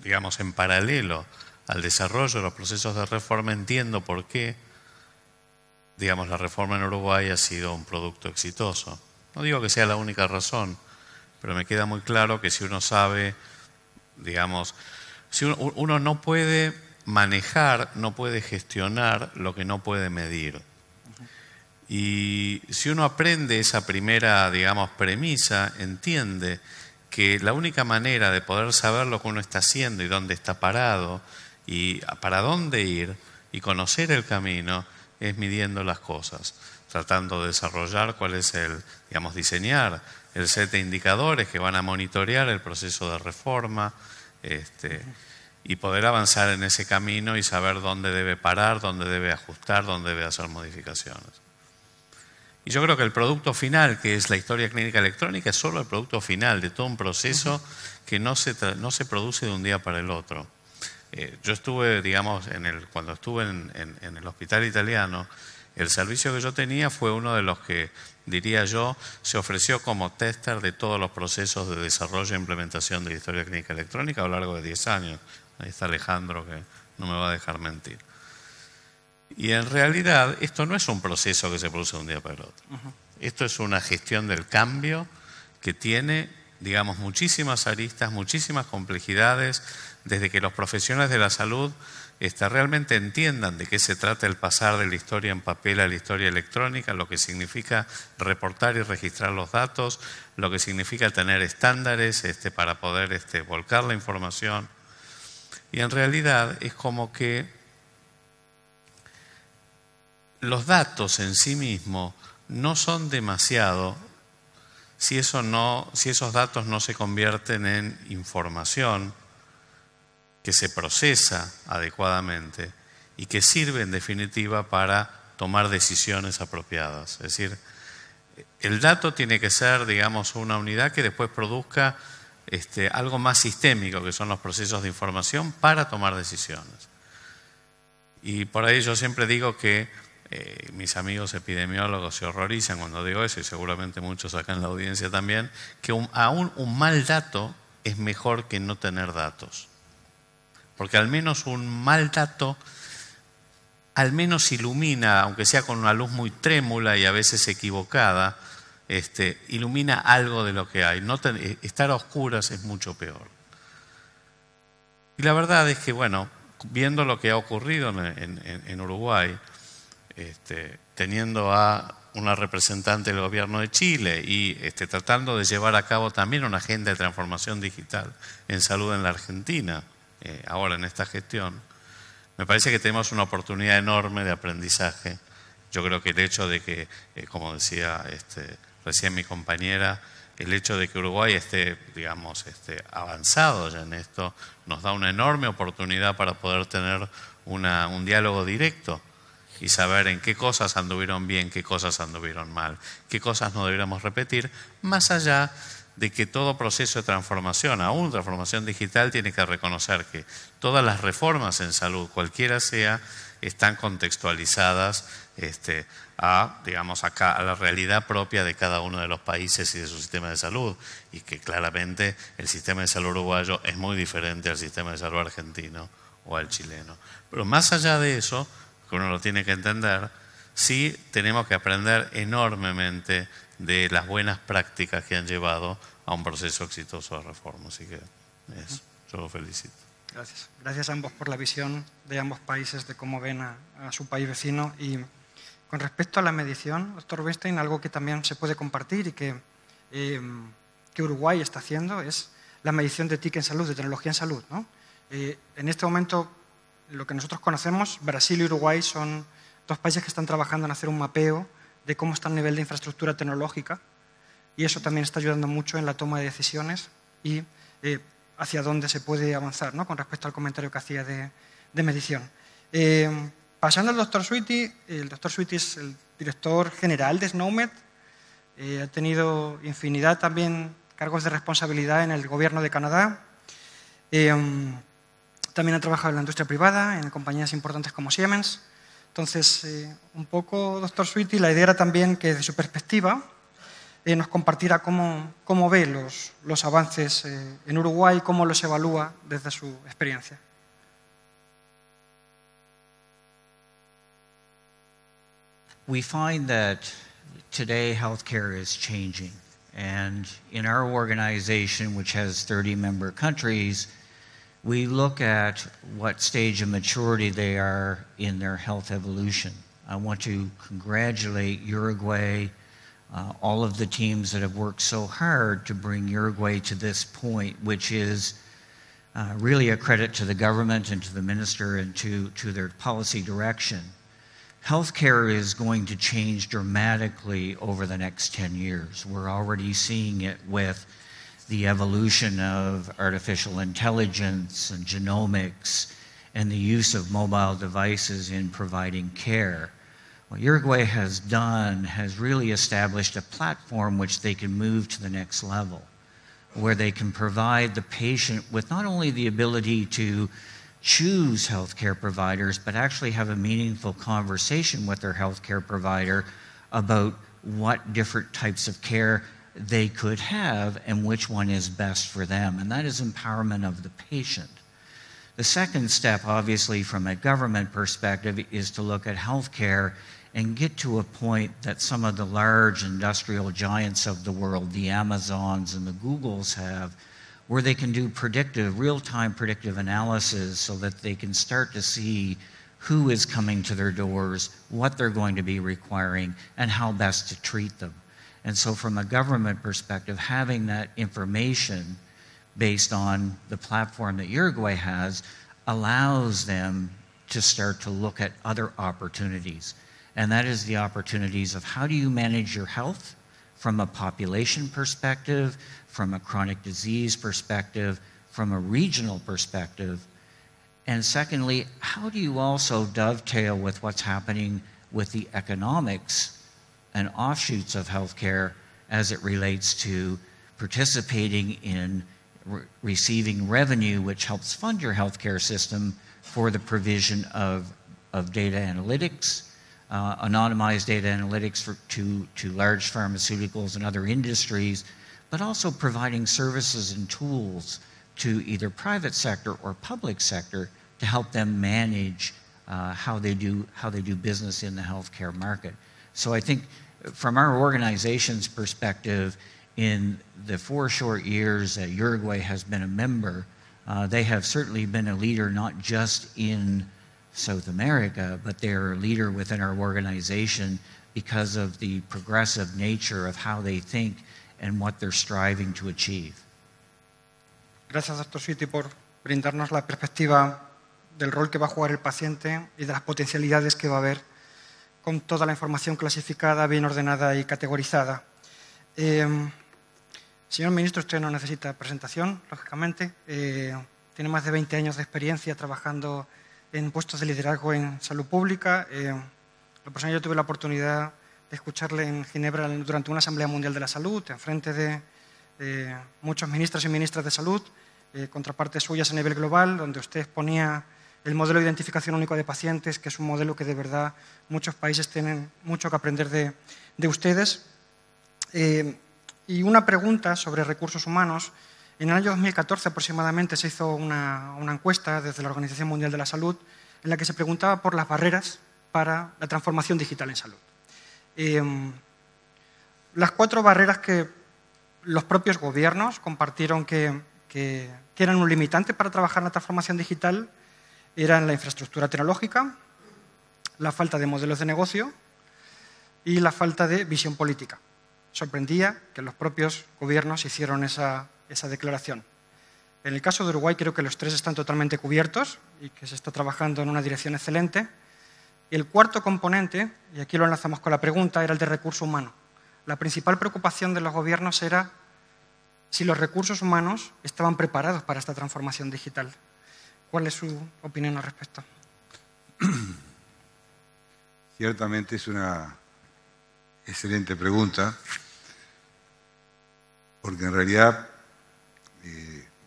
digamos, en paralelo al desarrollo de los procesos de reforma, entiendo por qué, digamos, la reforma en Uruguay ha sido un producto exitoso. No digo que sea la única razón, pero me queda muy claro que si uno sabe, digamos, si uno no puede manejar, no puede gestionar lo que no puede medir. Y si uno aprende esa primera, digamos, premisa, entiende que la única manera de poder saber lo que uno está haciendo y dónde está parado y para dónde ir y conocer el camino es midiendo las cosas, tratando de desarrollar cuál es digamos, diseñar el set de indicadores que van a monitorear el proceso de reforma, y poder avanzar en ese camino y saber dónde debe parar, dónde debe ajustar, dónde debe hacer modificaciones. Y yo creo que el producto final, que es la historia clínica electrónica, es solo el producto final de todo un proceso que no se produce de un día para el otro. Yo estuve, digamos, cuando estuve en el Hospital Italiano, el servicio que yo tenía fue uno de los que, diría yo, se ofreció como tester de todos los procesos de desarrollo e implementación de la historia clínica electrónica a lo largo de 10 años. Ahí está Alejandro, que no me va a dejar mentir. Y en realidad esto no es un proceso que se produce de un día para el otro. Esto es una gestión del cambio que tiene, digamos, muchísimas aristas, muchísimas complejidades, desde que los profesionales de la salud realmente entiendan de qué se trata el pasar de la historia en papel a la historia electrónica, lo que significa reportar y registrar los datos, lo que significa tener estándares para poder volcar la información. Y en realidad es como que los datos en sí mismos no son demasiado si esos datos no se convierten en información que se procesa adecuadamente y que sirve en definitiva para tomar decisiones apropiadas. Es decir, el dato tiene que ser, digamos, una unidad que después produzca algo más sistémico, que son los procesos de información para tomar decisiones. Y por ahí yo siempre digo que mis amigos epidemiólogos se horrorizan cuando digo eso, y seguramente muchos acá en la audiencia también, que aún un mal dato es mejor que no tener datos. Porque al menos un mal dato, al menos ilumina, aunque sea con una luz muy trémula y a veces equivocada, ilumina algo de lo que hay. Estar a oscuras es mucho peor. Y la verdad es que, bueno, viendo lo que ha ocurrido en Uruguay, teniendo a una representante del gobierno de Chile y tratando de llevar a cabo también una agenda de transformación digital en salud en la Argentina, ahora en esta gestión, me parece que tenemos una oportunidad enorme de aprendizaje. Yo creo que el hecho de que, como decía recién mi compañera, el hecho de que Uruguay esté, digamos, avanzado ya en esto, nos da una enorme oportunidad para poder tener un diálogo directo y saber en qué cosas anduvieron bien, qué cosas anduvieron mal, qué cosas no deberíamos repetir, más allá de que todo proceso de transformación, aún transformación digital, tiene que reconocer que todas las reformas en salud, cualquiera sea, están contextualizadas digamos, a la realidad propia de cada uno de los países y de su sistema de salud, y que claramente el sistema de salud uruguayo es muy diferente al sistema de salud argentino o al chileno. Pero más allá de eso, que uno lo tiene que entender, sí tenemos que aprender enormemente de las buenas prácticas que han llevado a un proceso exitoso de reforma. Así que eso, yo lo felicito. Gracias. Gracias a ambos por la visión de ambos países de cómo ven a su país vecino. Y con respecto a la medición, doctor Weinstein, algo que también se puede compartir y que Uruguay está haciendo es la medición de TIC en salud, de tecnología en salud, ¿no? En este momento, lo que nosotros conocemos, Brasil y Uruguay son dos países que están trabajando en hacer un mapeo de cómo está el nivel de infraestructura tecnológica, y eso también está ayudando mucho en la toma de decisiones y hacia dónde se puede avanzar, ¿no? Con respecto al comentario que hacía de medición. Pasando al doctor Sweety, el doctor Sweety es el director general de SNOMED, ha tenido infinidad también cargos de responsabilidad en el gobierno de Canadá, también ha trabajado en la industria privada, en compañías importantes como Siemens. Entonces, un poco, doctor Sweety, la idea era también que desde su perspectiva nos compartiera cómo ve los avances en Uruguay, cómo los evalúa desde su experiencia. We find that today healthcare is changing, and in our organization, which has 30 member countries, we look at what stage of maturity they are in their health evolution. I want to congratulate Uruguay, all of the teams that have worked so hard to bring Uruguay to this point, which is really a credit to the government and to the minister and to their policy direction. Healthcare is going to change dramatically over the next 10 years. We're already seeing it with the evolution of artificial intelligence and genomics and the use of mobile devices in providing care. What Uruguay has done has really established a platform which they can move to the next level, where they can provide the patient with not only the ability to choose healthcare providers, but actually have a meaningful conversation with their healthcare provider about what different types of care they could have and which one is best for them. And that is empowerment of the patient. The second step, obviously, from a government perspective, is to look at healthcare and get to a point that some of the large industrial giants of the world, the Amazons and the Googles have, where they can do predictive, real-time predictive analysis so that they can start to see who is coming to their doors, what they're going to be requiring, and how best to treat them. And so from a government perspective, having that information based on the platform that Uruguay has allows them to start to look at other opportunities. And that is the opportunities of how do you manage your health from a population perspective, from a chronic disease perspective, from a regional perspective. And secondly, how do you also dovetail with what's happening with the economics and offshoots of healthcare as it relates to participating in receiving revenue which helps fund your healthcare system for the provision of data analytics, anonymized data analytics to large pharmaceuticals and other industries, but also providing services and tools to either private sector or public sector to help them manage how they do business in the healthcare market. So I think from our organization's perspective, in the 4 short years that Uruguay has been a member, they have certainly been a leader not just in South America, but they're a leader within our organization because of the progressive nature of how they think and what they're striving to achieve. Gracias, doctor Sweety, por brindarnos la perspectiva del rol que va a jugar el paciente y de las potencialidades que va a haber con toda la información clasificada, bien ordenada y categorizada. Señor ministro, usted no necesita presentación, lógicamente. Tiene más de 20 años de experiencia trabajando en puestos de liderazgo en salud pública. Lo personal, yo tuve la oportunidad de escucharle en Ginebra durante una Asamblea Mundial de la Salud, enfrente de muchos ministros y ministras de salud, contrapartes suyas a nivel global, donde usted exponía el modelo de identificación único de pacientes, que es un modelo que de verdad muchos países tienen mucho que aprender de ustedes. Y una pregunta sobre recursos humanos. En el año 2014 aproximadamente se hizo una encuesta desde la Organización Mundial de la Salud en la que se preguntaba por las barreras para la transformación digital en salud. Las 4 barreras que los propios gobiernos compartieron que eran un limitante para trabajar en la transformación digital eran la infraestructura tecnológica, la falta de modelos de negocio y la falta de visión política. Sorprendía que los propios gobiernos hicieron esa declaración. En el caso de Uruguay creo que los 3 están totalmente cubiertos y que se está trabajando en una dirección excelente. Y el cuarto componente, y aquí lo enlazamos con la pregunta, era el de recurso humano. La principal preocupación de los gobiernos era si los recursos humanos estaban preparados para esta transformación digital. ¿Cuál es su opinión al respecto? Ciertamente es una excelente pregunta, porque en realidad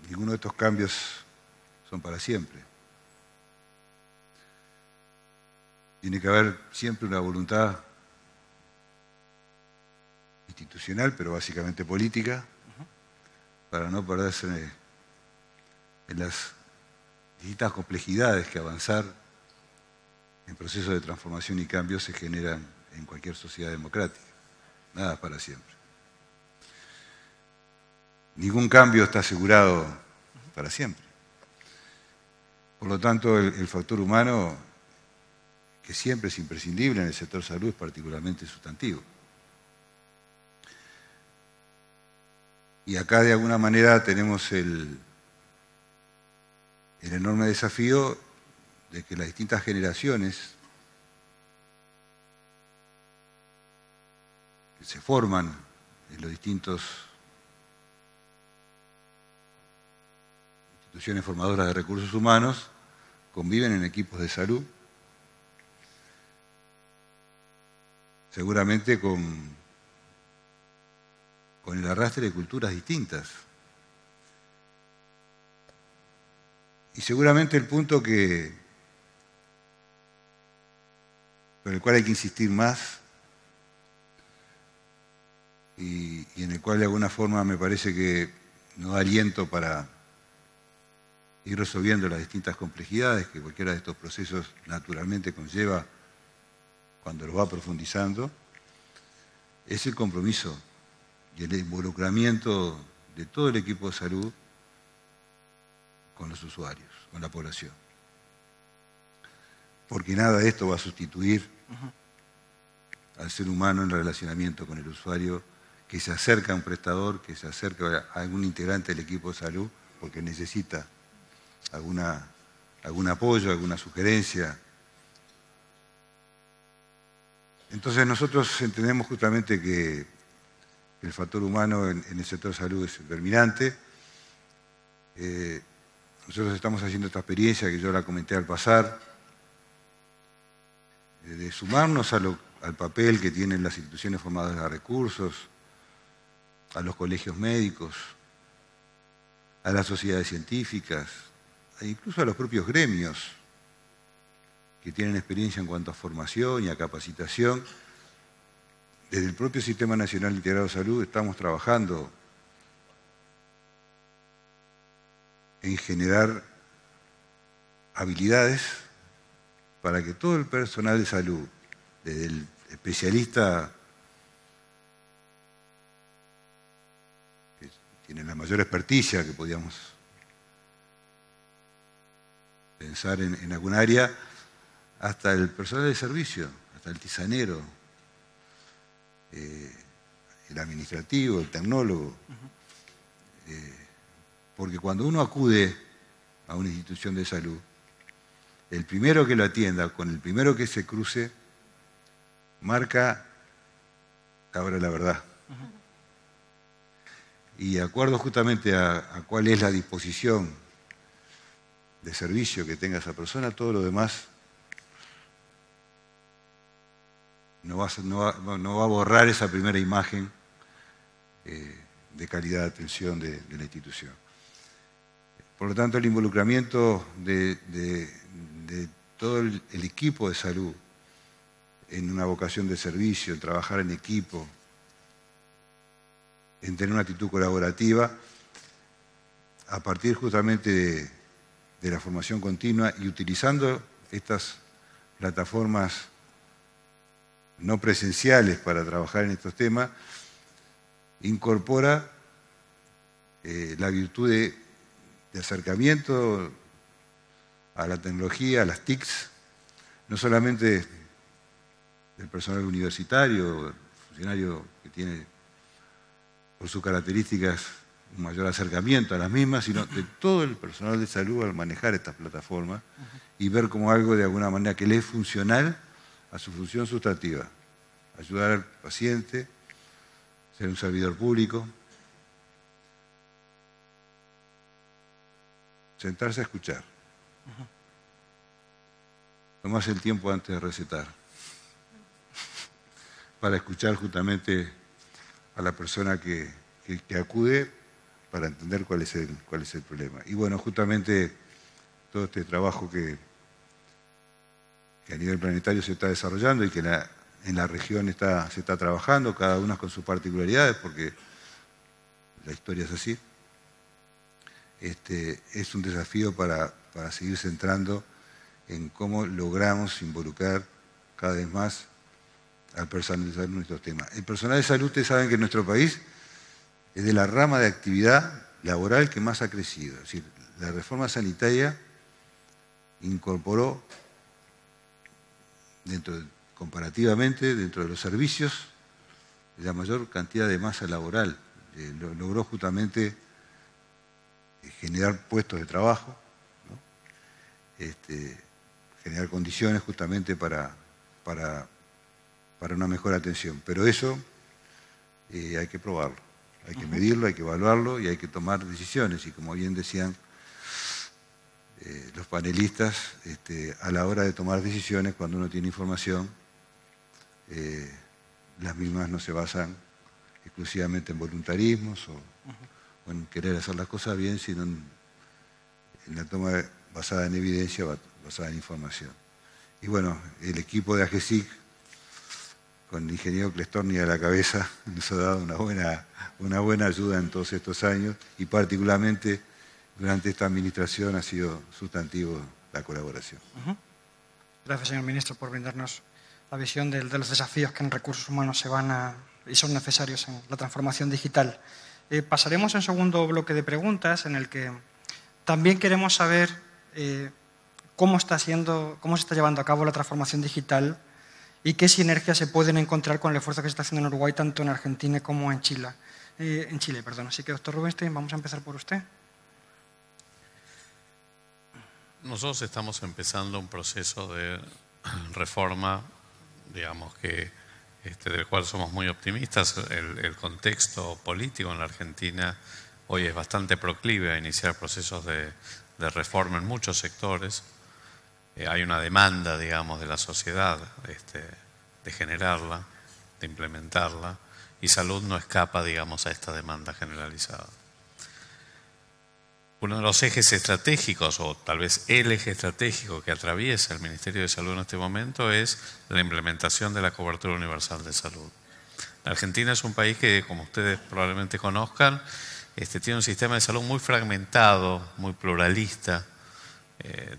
ninguno de estos cambios son para siempre. Tiene que haber siempre una voluntad institucional, pero básicamente política, para no perderse en las distintas complejidades que avanzar en procesos de transformación y cambio se generan en cualquier sociedad democrática. Nada para siempre. Ningún cambio está asegurado para siempre. Por lo tanto, el factor humano, que siempre es imprescindible en el sector salud, es particularmente sustantivo. Y acá, de alguna manera, tenemos el enorme desafío de que las distintas generaciones que se forman en los distintos instituciones formadoras de recursos humanos conviven en equipos de salud, seguramente con el arrastre de culturas distintas. Y seguramente el punto por el cual hay que insistir más y en el cual de alguna forma me parece que nos da aliento para ir resolviendo las distintas complejidades que cualquiera de estos procesos naturalmente conlleva cuando lo va profundizando, es el compromiso y el involucramiento de todo el equipo de salud con los usuarios, con la población. Porque nada de esto va a sustituir al ser humano en relacionamiento con el usuario que se acerca a un prestador, que se acerca a algún integrante del equipo de salud porque necesita algún apoyo, alguna sugerencia. Entonces nosotros entendemos justamente que el factor humano en el sector salud es determinante. Nosotros estamos haciendo esta experiencia que yo la comenté al pasar, de sumarnos al papel que tienen las instituciones formadoras de recursos, a los colegios médicos, a las sociedades científicas, e incluso a los propios gremios que tienen experiencia en cuanto a formación y a capacitación. Desde el propio Sistema Nacional Integrado de Salud estamos trabajando en generar habilidades para que todo el personal de salud, desde el especialista que tiene la mayor experticia que podíamos pensar en algún área, hasta el personal de servicio, hasta el tisanero, el administrativo, el tecnólogo. Porque cuando uno acude a una institución de salud, el primero que lo atienda, con el primero que se cruce, marca ahora la verdad. Y de acuerdo justamente a cuál es la disposición de servicio que tenga esa persona, todo lo demás no va a borrar esa primera imagen de calidad de atención de la institución. Por lo tanto, el involucramiento de todo el equipo de salud en una vocación de servicio, en trabajar en equipo, en tener una actitud colaborativa, a partir justamente de la formación continua y utilizando estas plataformas no presenciales para trabajar en estos temas, incorpora la virtud de acercamiento a la tecnología, a las TICs, no solamente del personal universitario, el funcionario que tiene por sus características un mayor acercamiento a las mismas, sino de todo el personal de salud al manejar estas plataformas y ver como algo de alguna manera que le es funcional a su función sustantiva. Ayudar al paciente, ser un servidor público, sentarse a escuchar. Tomarse el tiempo antes de recetar, para escuchar justamente a la persona que acude para entender cuál es el problema. Y bueno, justamente todo este trabajo que a nivel planetario se está desarrollando y que en la región se está trabajando, cada una con sus particularidades, porque la historia es así, es un desafío para seguir centrando en cómo logramos involucrar cada vez más al personal de salud en estos temas. El personal de salud, ustedes saben que en nuestro país es de la rama de actividad laboral que más ha crecido. Es decir, la reforma sanitaria incorporó comparativamente dentro de los servicios la mayor cantidad de masa laboral. Logró justamente generar puestos de trabajo, ¿no? Generar condiciones justamente para una mejor atención. Pero eso hay que probarlo, hay que medirlo, hay que evaluarlo y hay que tomar decisiones. Y como bien decían los panelistas, a la hora de tomar decisiones, cuando uno tiene información, las mismas no se basan exclusivamente en voluntarismos o en querer hacer las cosas bien, sino en la toma basada en evidencia, basada en información. Y bueno, el equipo de AGESIC, con el ingeniero Clestorni a la cabeza, nos ha dado una buena ayuda en todos estos años y particularmente durante esta administración ha sido sustantivo la colaboración. Gracias, señor ministro, por brindarnos la visión de los desafíos que en recursos humanos y son necesarios en la transformación digital. Pasaremos a un segundo bloque de preguntas en el que también queremos saber cómo se está llevando a cabo la transformación digital y qué sinergias se pueden encontrar con el esfuerzo que se está haciendo en Uruguay, tanto en Argentina como en Chile. Así que, doctor Rubinstein, vamos a empezar por usted. Nosotros estamos empezando un proceso de reforma, digamos que del cual somos muy optimistas. El contexto político en la Argentina hoy es bastante proclive a iniciar procesos de reforma en muchos sectores. Hay una demanda, digamos, de la sociedad de generarla, de implementarla, y salud no escapa, digamos, a esta demanda generalizada. Uno de los ejes estratégicos, o tal vez el eje estratégico que atraviesa el Ministerio de Salud en este momento es la implementación de la cobertura universal de salud. La Argentina es un país que, como ustedes probablemente conozcan, tiene un sistema de salud muy fragmentado, muy pluralista,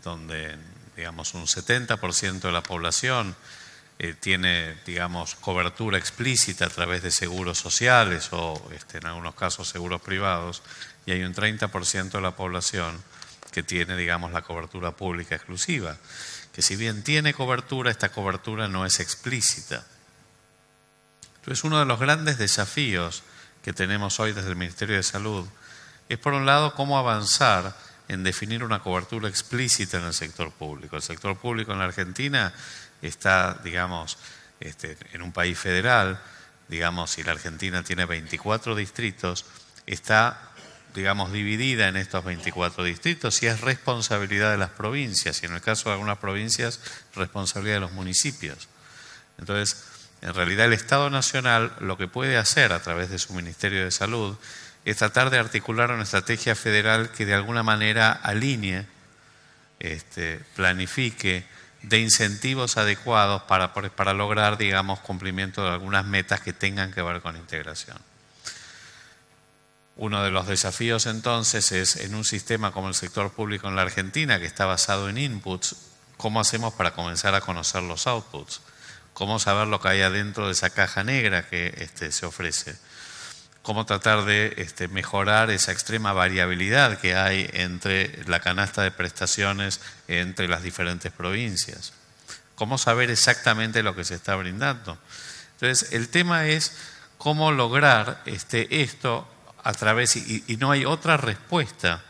donde, digamos, un 70% de la población tiene, digamos, cobertura explícita a través de seguros sociales o, en algunos casos, seguros privados, y hay un 30% de la población que tiene, digamos, la cobertura pública exclusiva, que si bien tiene cobertura, esta cobertura no es explícita. Entonces, uno de los grandes desafíos que tenemos hoy desde el Ministerio de Salud es, por un lado, cómo avanzar en definir una cobertura explícita en el sector público. El sector público en la Argentina está, digamos, en un país federal, digamos, y la Argentina tiene 24 distritos, está, digamos, dividida en estos 24 distritos y es responsabilidad de las provincias, y en el caso de algunas provincias, responsabilidad de los municipios. Entonces, En realidad el Estado Nacional lo que puede hacer a través de su Ministerio de Salud es tratar de articular una estrategia federal que de alguna manera alinee, planifique, de incentivos adecuados para lograr, digamos, cumplimiento de algunas metas que tengan que ver con integración. Uno de los desafíos entonces es, en un sistema como el sector público en la Argentina, que está basado en inputs, ¿cómo hacemos para comenzar a conocer los outputs? ¿Cómo saber lo que hay adentro de esa caja negra que se ofrece? ¿Cómo tratar de mejorar esa extrema variabilidad que hay entre la canasta de prestaciones entre las diferentes provincias? ¿Cómo saber exactamente lo que se está brindando? Entonces, el tema es cómo lograr esto a través, y no hay otra respuesta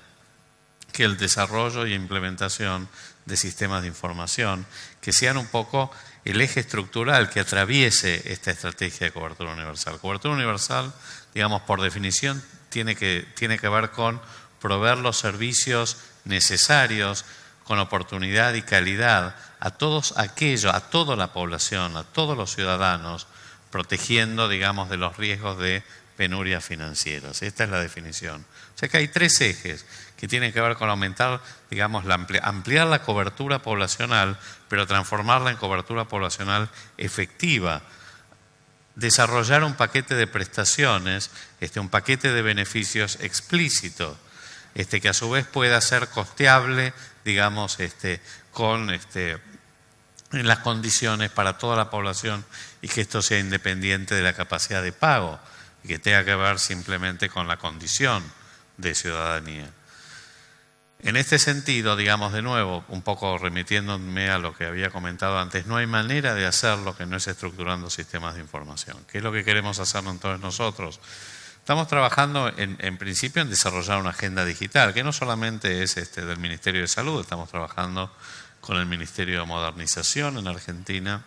que el desarrollo y implementación de sistemas de información que sean un poco el eje estructural que atraviese esta estrategia de cobertura universal. Cobertura universal, digamos, por definición, tiene que ver con proveer los servicios necesarios con oportunidad y calidad a todos aquellos, a toda la población, a todos los ciudadanos, protegiendo, digamos, de los riesgos de penurias financieras. Esta es la definición. O sea que hay tres ejes que tienen que ver con aumentar, digamos, ampliar la cobertura poblacional, pero transformarla en cobertura poblacional efectiva. Desarrollar un paquete de prestaciones, un paquete de beneficios explícito, que a su vez pueda ser costeable, digamos, en las condiciones para toda la población y que esto sea independiente de la capacidad de pago y que tenga que ver simplemente con la condición de ciudadanía. En este sentido, digamos de nuevo, un poco remitiéndome a lo que había comentado antes, no hay manera de hacerlo que no es estructurando sistemas de información. ¿Qué es lo que queremos hacer entonces nosotros? Estamos trabajando en principio en desarrollar una agenda digital, que no solamente es del Ministerio de Salud, estamos trabajando con el Ministerio de Modernización en Argentina,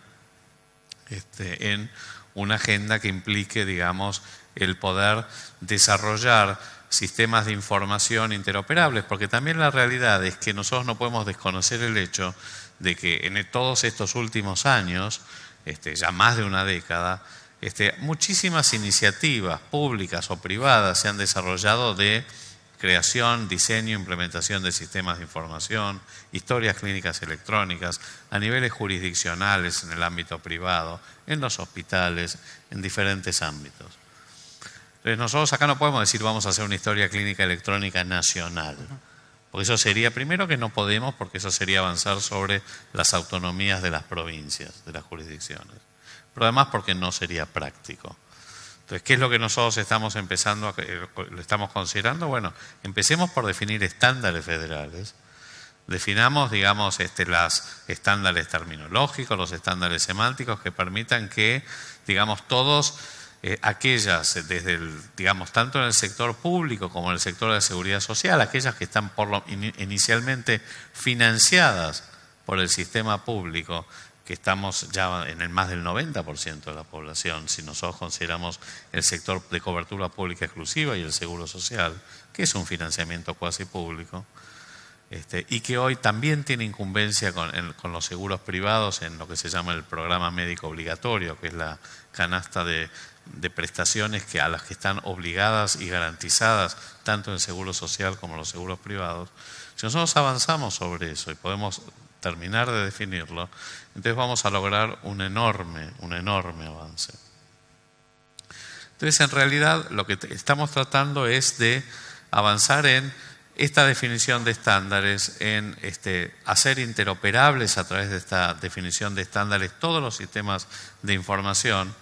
en una agenda que implique, digamos, el poder desarrollar sistemas de información interoperables, porque también la realidad es que nosotros no podemos desconocer el hecho de que en todos estos últimos años, ya más de una década, muchísimas iniciativas públicas o privadas se han desarrollado de creación, diseño, implementación de sistemas de información, historias clínicas electrónicas, a niveles jurisdiccionales en el ámbito privado, en los hospitales, en diferentes ámbitos. Entonces nosotros acá no podemos decir vamos a hacer una historia clínica electrónica nacional, porque eso sería, primero que no podemos, porque eso sería avanzar sobre las autonomías de las provincias, de las jurisdicciones, pero además porque no sería práctico. Entonces, ¿qué es lo que nosotros estamos lo estamos considerando? Bueno, empecemos por definir estándares federales. Definamos, digamos, los estándares terminológicos, los estándares semánticos que permitan que, digamos, todos aquellas, digamos, tanto en el sector público como en el sector de seguridad social, aquellas que están inicialmente financiadas por el sistema público, que estamos ya en el más del 90% de la población, si nosotros consideramos el sector de cobertura pública exclusiva y el seguro social, que es un financiamiento cuasi público, y que hoy también tiene incumbencia con los seguros privados en lo que se llama el programa médico obligatorio, que es la canasta de prestaciones a las que están obligadas y garantizadas tanto el seguro social como los seguros privados. Si nosotros avanzamos sobre eso y podemos terminar de definirlo, entonces vamos a lograr un enorme avance. Entonces, en realidad, lo que estamos tratando es de avanzar en esta definición de estándares, en hacer interoperables a través de esta definición de estándares todos los sistemas de información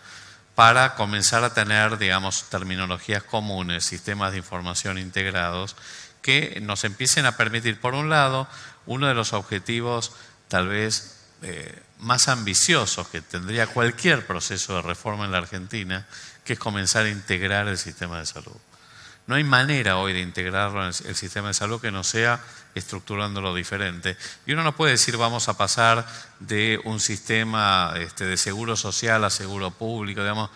para comenzar a tener, digamos, terminologías comunes, sistemas de información integrados que nos empiecen a permitir, por un lado, uno de los objetivos tal vez más ambiciosos que tendría cualquier proceso de reforma en la Argentina, que es comenzar a integrar el sistema de salud. No hay manera hoy de integrarlo en el sistema de salud que no sea estructurándolo diferente. Y uno no puede decir vamos a pasar de un sistema de seguro social a seguro público, digamos.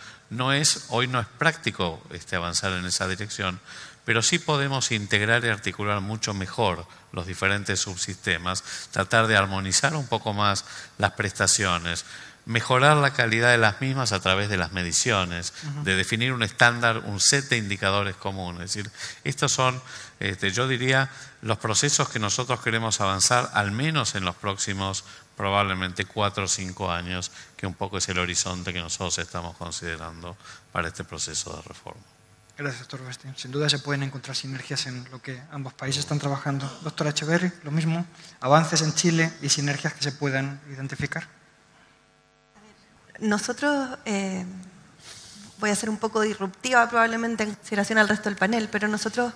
Hoy no es práctico avanzar en esa dirección, pero sí podemos integrar y articular mucho mejor los diferentes subsistemas, tratar de armonizar un poco más las prestaciones, mejorar la calidad de las mismas a través de las mediciones, de definir un estándar, un set de indicadores comunes. Es decir, estos son, yo diría, los procesos que nosotros queremos avanzar, al menos en los próximos probablemente 4 o 5 años, que un poco es el horizonte que nosotros estamos considerando para este proceso de reforma. Gracias, doctor Westin. Sin duda se pueden encontrar sinergias en lo que ambos países están trabajando. Doctora Echeverri, lo mismo, avances en Chile y sinergias que se puedan identificar. Nosotros, voy a ser un poco disruptiva probablemente en consideración al resto del panel, pero nosotros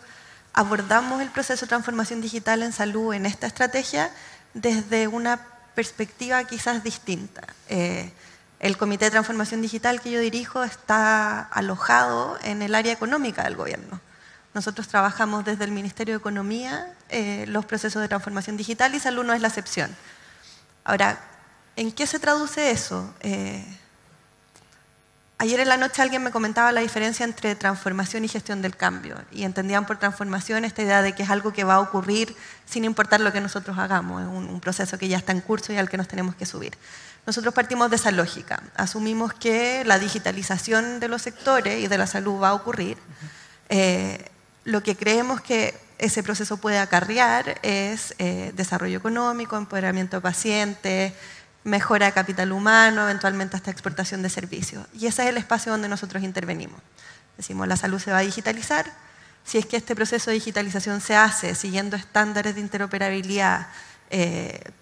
abordamos el proceso de transformación digital en salud en esta estrategia desde una perspectiva quizás distinta. El Comité de Transformación Digital que yo dirijo está alojado en el área económica del gobierno. Nosotros trabajamos desde el Ministerio de Economía los procesos de transformación digital y salud no es la excepción. Ahora, ¿en qué se traduce eso? Ayer en la noche alguien me comentaba la diferencia entre transformación y gestión del cambio y entendían por transformación esta idea de que es algo que va a ocurrir sin importar lo que nosotros hagamos, es un proceso que ya está en curso y al que nos tenemos que subir. Nosotros partimos de esa lógica, asumimos que la digitalización de los sectores y de la salud va a ocurrir. Lo que creemos que ese proceso puede acarrear es desarrollo económico, empoderamiento de pacientes, mejora de capital humano, eventualmente hasta exportación de servicios. Y ese es el espacio donde nosotros intervenimos. Decimos, la salud se va a digitalizar. Si es que este proceso de digitalización se hace siguiendo estándares de interoperabilidad,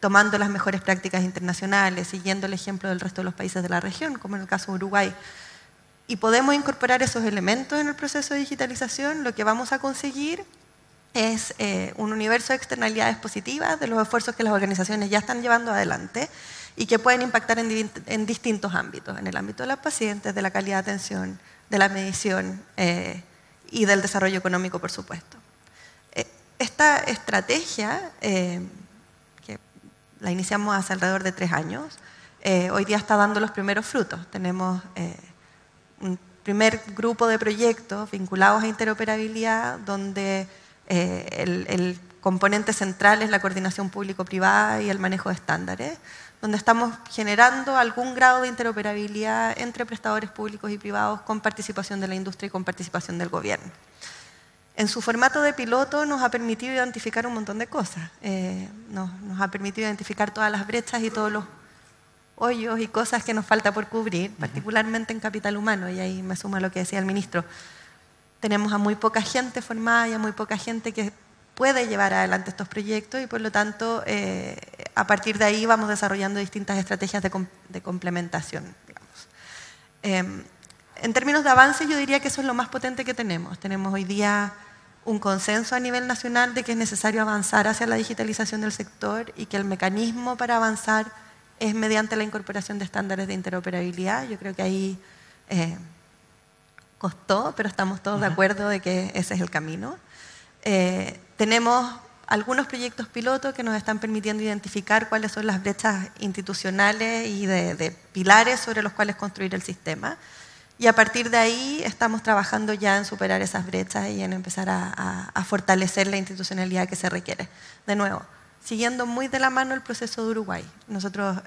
tomando las mejores prácticas internacionales, siguiendo el ejemplo del resto de los países de la región, como en el caso de Uruguay, y podemos incorporar esos elementos en el proceso de digitalización, lo que vamos a conseguir es un universo de externalidades positivas de los esfuerzos que las organizaciones ya están llevando adelante y que pueden impactar en distintos ámbitos, en el ámbito de los pacientes, de la calidad de atención, de la medición y del desarrollo económico, por supuesto. Esta estrategia, que la iniciamos hace alrededor de 3 años, hoy día está dando los primeros frutos. Tenemos un primer grupo de proyectos vinculados a interoperabilidad donde el componente central es la coordinación público-privada y el manejo de estándares, donde estamos generando algún grado de interoperabilidad entre prestadores públicos y privados con participación de la industria y con participación del gobierno. En su formato de piloto nos ha permitido identificar un montón de cosas. Nos ha permitido identificar todas las brechas y todos los hoyos y cosas que nos falta por cubrir, particularmente en capital humano, y ahí me sumo a lo que decía el ministro. Tenemos a muy poca gente formada y a muy poca gente que puede llevar adelante estos proyectos y por lo tanto a partir de ahí vamos desarrollando distintas estrategias de complementación, digamos. En términos de avance yo diría que eso es lo más potente que tenemos. Tenemos hoy día un consenso a nivel nacional de que es necesario avanzar hacia la digitalización del sector y que el mecanismo para avanzar es mediante la incorporación de estándares de interoperabilidad. Yo creo que ahí costó, pero estamos todos de acuerdo de que ese es el camino. Tenemos algunos proyectos pilotos que nos están permitiendo identificar cuáles son las brechas institucionales y de pilares sobre los cuales construir el sistema. Y a partir de ahí estamos trabajando ya en superar esas brechas y en empezar a fortalecer la institucionalidad que se requiere. De nuevo, siguiendo muy de la mano el proceso de Uruguay. Nosotros,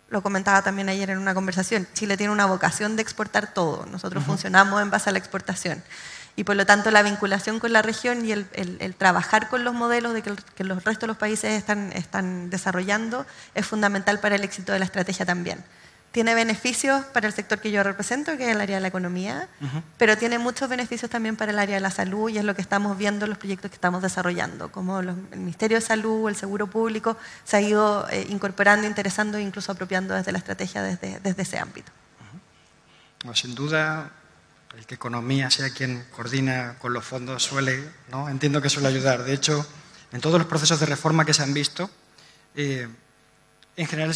lo comentaba también ayer en una conversación, Chile tiene una vocación de exportar todo. Nosotros funcionamos en base a la exportación. Y por lo tanto la vinculación con la región y el trabajar con los modelos de que los restos de los países están desarrollando es fundamental para el éxito de la estrategia también. Tiene beneficios para el sector que yo represento, que es el área de la economía, pero tiene muchos beneficios también para el área de la salud y es lo que estamos viendo en los proyectos que estamos desarrollando, como el Ministerio de Salud, el Seguro Público, se ha ido incorporando, interesando e incluso apropiando desde la estrategia desde ese ámbito. No, sin duda, el que economía sea quien coordina con los fondos suele, ¿no? Entiendo que suele ayudar. De hecho, en todos los procesos de reforma que se han visto, en general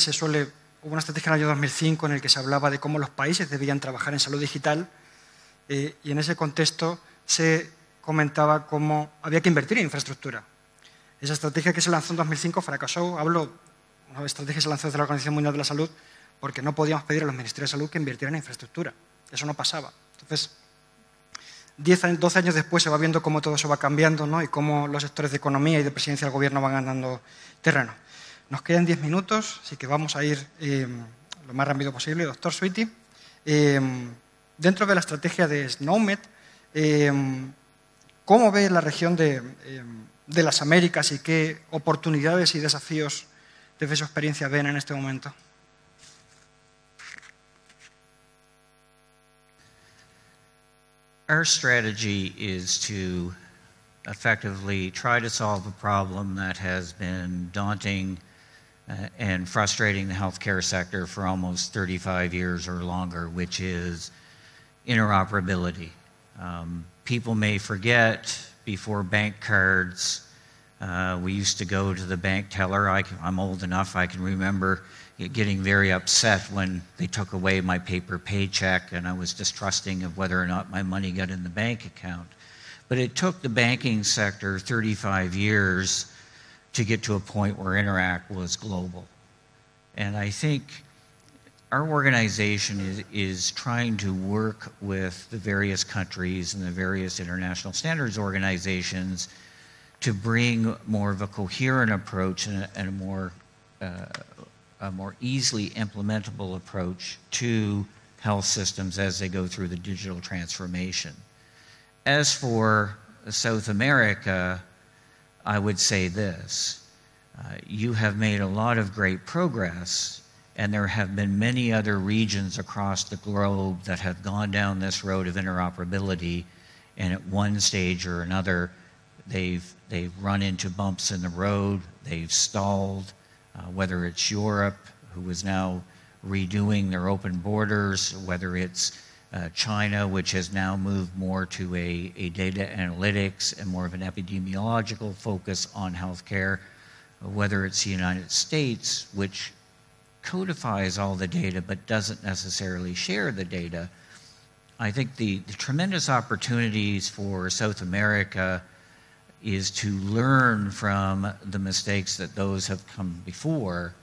hubo una estrategia en el año 2005 en el que se hablaba de cómo los países debían trabajar en salud digital y en ese contexto se comentaba cómo había que invertir en infraestructura. Esa estrategia que se lanzó en 2005 fracasó. Una estrategia que se lanzó desde la Organización Mundial de la Salud porque no podíamos pedir a los ministerios de salud que invirtieran en infraestructura. Eso no pasaba. Entonces, 12 años después se va viendo cómo todo eso va cambiando, ¿no? Y cómo los sectores de economía y de presidencia del gobierno van ganando terreno. Nos quedan 10 minutos, así que vamos a ir lo más rápido posible. Doctor Sweety, dentro de la estrategia de SNOMED, ¿cómo ve la región de las Américas y qué oportunidades y desafíos desde su experiencia ven en este momento? Our strategy is to effectively try to solve a problem that has been daunting and frustrating the healthcare sector for almost 35 years or longer, which is interoperability. People may forget, before bank cards, we used to go to the bank teller. I'm old enough, I can remember getting very upset when they took away my paper paycheck and I was distrusting of whether or not my money got in the bank account. But it took the banking sector 35 years to get to a point where Interact was global. And I think our organization is trying to work with the various countries and the various international standards organizations to bring more of a coherent approach and a more easily implementable approach to health systems as they go through the digital transformation. As for South America, I would say this. You have made a lot of great progress, and there have been many other regions across the globe that have gone down this road of interoperability, and at one stage or another, they've run into bumps in the road, they've stalled, whether it's Europe, who is now redoing their open borders, whether it's China, which has now moved more to a data analytics and more of an epidemiological focus on healthcare, whether it's the United States, which codifies all the data but doesn't necessarily share the data. I think the tremendous opportunities for South America is to learn from the mistakes that those have come before,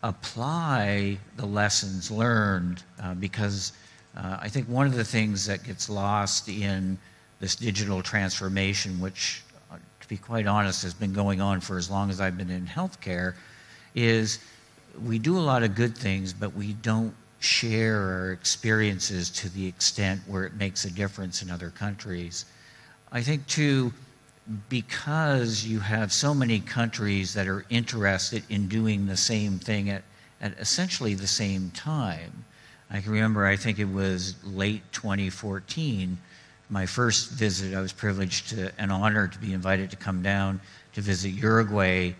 apply the lessons learned, because I think one of the things that gets lost in this digital transformation, which, to be quite honest, has been going on for as long as I've been in healthcare, is we do a lot of good things, but we don't share our experiences to the extent where it makes a difference in other countries. I think, too, because you have so many countries that are interested in doing the same thing at essentially the same time. I can remember, I think it was late 2014, my first visit, I was privileged and honored to be invited to come down to visit Uruguay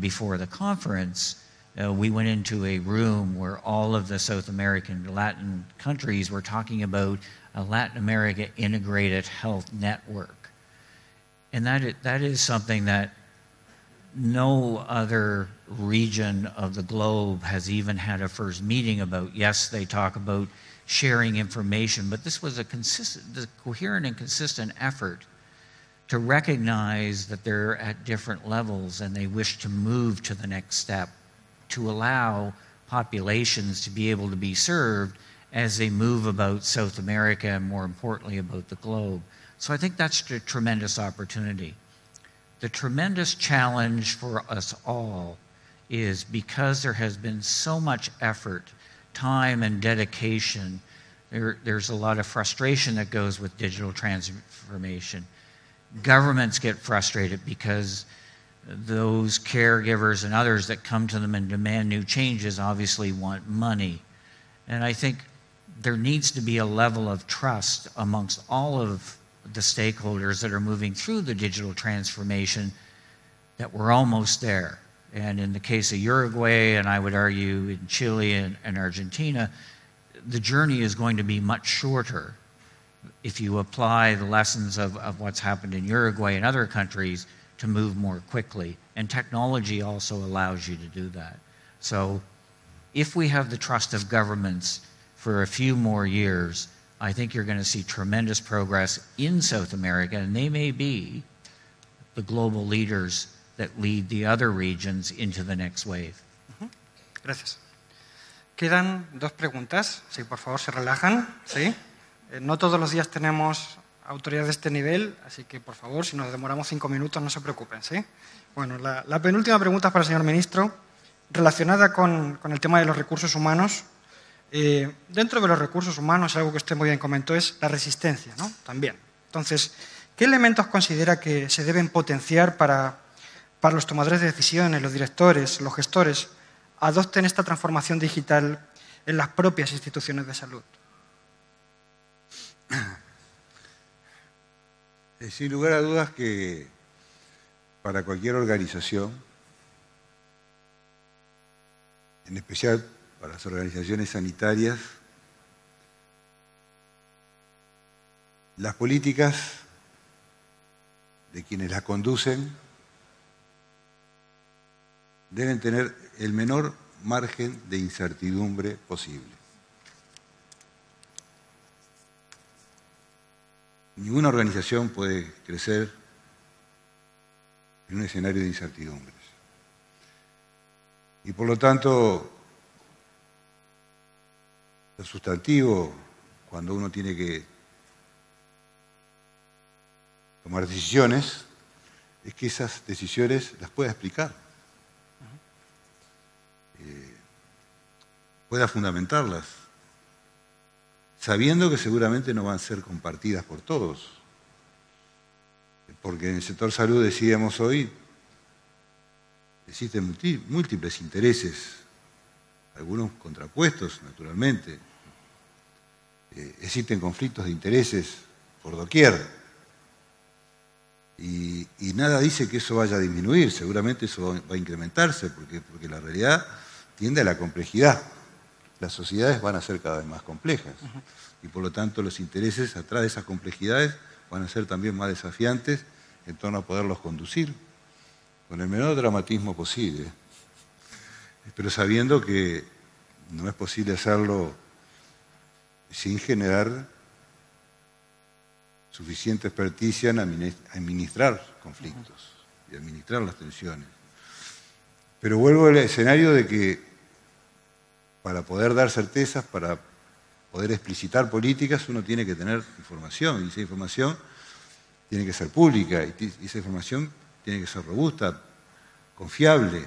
before the conference. We went into a room where all of the South American Latin countries were talking about a Latin America integrated health network. And that is something that no other region of the globe has even had a first meeting about. Yes, they talk about sharing information, but this was a coherent and consistent effort to recognize that they're at different levels and they wish to move to the next step, to allow populations to be able to be served as they move about South America and, more importantly, about the globe. So I think that's a tremendous opportunity. The tremendous challenge for us all is because there has been so much effort, time, and dedication, there's a lot of frustration that goes with digital transformation. Governments get frustrated because those caregivers and others that come to them and demand new changes obviously want money. And I think there needs to be a level of trust amongst all of the stakeholders that are moving through the digital transformation that we're almost there. And in the case of Uruguay, and I would argue in Chile and Argentina, the journey is going to be much shorter if you apply the lessons of what's happened in Uruguay and other countries to move more quickly. And technology also allows you to do that. So if we have the trust of governments for a few more years, I think you're going to see tremendous progress in South America, and they may be the global leaders that lead the other regions into the next wave. Gracias. Quedan dos preguntas. Sí, por favor, se relajan. ¿Sí? No todos los días tenemos autoridad de este nivel, así que, por favor, si nos demoramos 5 minutos, no se preocupen. ¿Sí? Bueno, la penúltima pregunta es para el señor ministro, relacionada con el tema de los recursos humanos. Dentro de los recursos humanos, algo que usted muy bien comentó es la resistencia, ¿no? También. Entonces, ¿qué elementos considera que se deben potenciar para los tomadores de decisiones, los directores, los gestores, adopten esta transformación digital en las propias instituciones de salud? Sin lugar a dudas que para cualquier organización, en especial para las organizaciones sanitarias, las políticas de quienes las conducen deben tener el menor margen de incertidumbre posible. Ninguna organización puede crecer en un escenario de incertidumbres. Y por lo tanto, lo sustantivo, cuando uno tiene que tomar decisiones, es que esas decisiones las pueda explicar, pueda fundamentarlas, sabiendo que seguramente no van a ser compartidas por todos. Porque en el sector salud, decíamos hoy, existen múltiples intereses, algunos contrapuestos, naturalmente. Existen conflictos de intereses por doquier. Y nada dice que eso vaya a disminuir, seguramente eso va a incrementarse, porque la realidad tiende a la complejidad. Las sociedades van a ser cada vez más complejas y por lo tanto los intereses atrás de esas complejidades van a ser también más desafiantes en torno a poderlos conducir con el menor dramatismo posible, pero sabiendo que no es posible hacerlo sin generar suficiente experticia en administrar conflictos y administrar las tensiones. Pero vuelvo al escenario de que para poder dar certezas, para poder explicitar políticas, uno tiene que tener información, y esa información tiene que ser pública, y esa información tiene que ser robusta, confiable.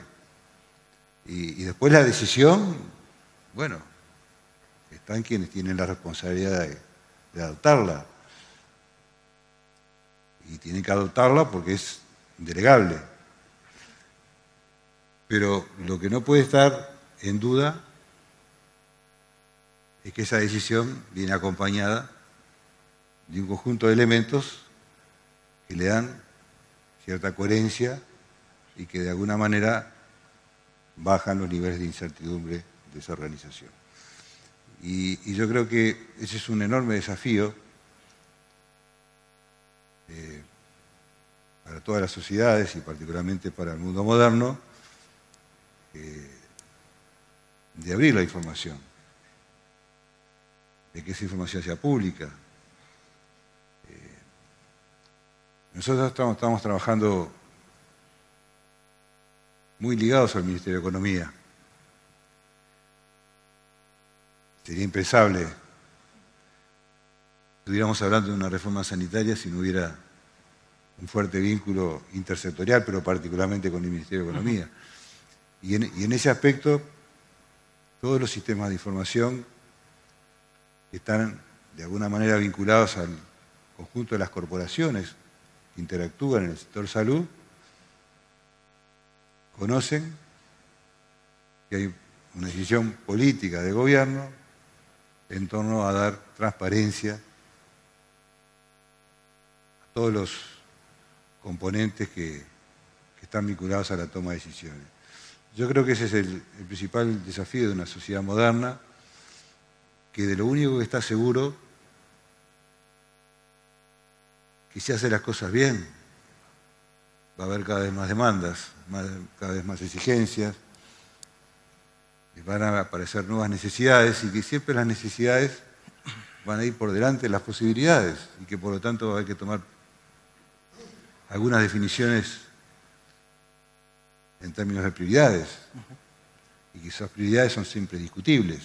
Y después la decisión, bueno, están quienes tienen la responsabilidad de adoptarla. Y tienen que adoptarla porque es indelegable. Pero lo que no puede estar en duda es que esa decisión viene acompañada de un conjunto de elementos que le dan cierta coherencia y que de alguna manera bajan los niveles de incertidumbre de esa organización. Y yo creo que ese es un enorme desafío para todas las sociedades y particularmente para el mundo moderno, de abrir la información, de que esa información sea pública. Nosotros estamos trabajando muy ligados al Ministerio de Economía. Sería impensable que estuviéramos hablando de una reforma sanitaria si no hubiera un fuerte vínculo intersectorial, pero particularmente con el Ministerio de Economía. Y en ese aspecto, todos los sistemas de información que están de alguna manera vinculados al conjunto de las corporaciones que interactúan en el sector salud, conocen que hay una decisión política de gobierno en torno a dar transparencia a todos los componentes que están vinculados a la toma de decisiones. Yo creo que ese es el principal desafío de una sociedad moderna, que de lo único que está seguro que si hace las cosas bien va a haber cada vez más demandas, cada vez más exigencias, van a aparecer nuevas necesidades y que siempre las necesidades van a ir por delante de las posibilidades y que por lo tanto va a haber que tomar algunas definiciones en términos de prioridades y que esas prioridades son siempre discutibles.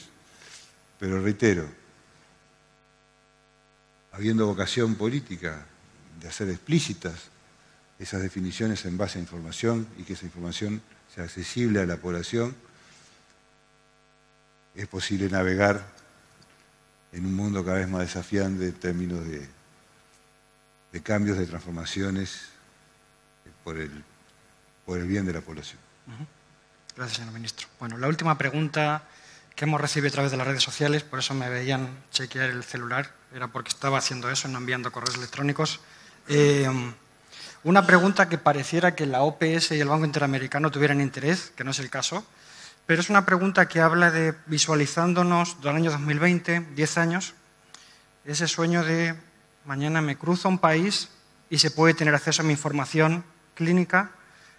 Pero reitero, habiendo vocación política de hacer explícitas esas definiciones en base a información y que esa información sea accesible a la población, es posible navegar en un mundo cada vez más desafiante en términos de cambios, de transformaciones por el bien de la población. Gracias, señor ministro. Bueno, la última pregunta que hemos recibido a través de las redes sociales, por eso me veían chequear el celular, era porque estaba haciendo eso, no enviando correos electrónicos. Una pregunta que pareciera que la OPS y el Banco Interamericano tuvieran interés, que no es el caso, pero es una pregunta que habla de visualizándonos del año 2020, 10 años, ese sueño de mañana me cruzo a un país y se puede tener acceso a mi información clínica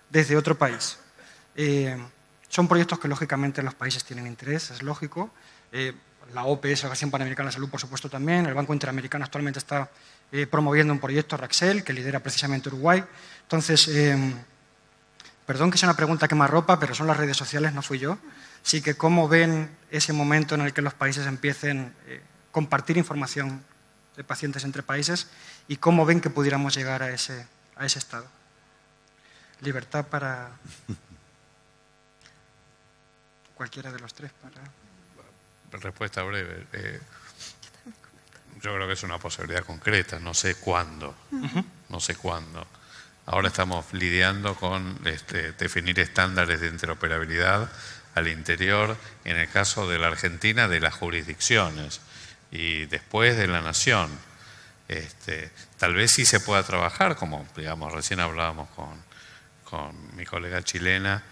desde otro país. Son proyectos que lógicamente los países tienen interés, es lógico. La OPS, la Organización Panamericana de Salud, por supuesto también. El Banco Interamericano actualmente está promoviendo un proyecto Raxel que lidera precisamente Uruguay. Entonces, perdón que sea una pregunta que me arropa, pero son las redes sociales, no fui yo. Así que, ¿cómo ven ese momento en el que los países empiecen a compartir información de pacientes entre países y cómo ven que pudiéramos llegar a ese estado? Libertad para cualquiera de los tres. Respuesta breve. Yo creo que es una posibilidad concreta, no sé cuándo. No sé cuándo. Ahora estamos lidiando con definir estándares de interoperabilidad al interior, en el caso de la Argentina, de las jurisdicciones y después de la nación. Tal vez sí se pueda trabajar, como digamos recién hablábamos con mi colega chilena,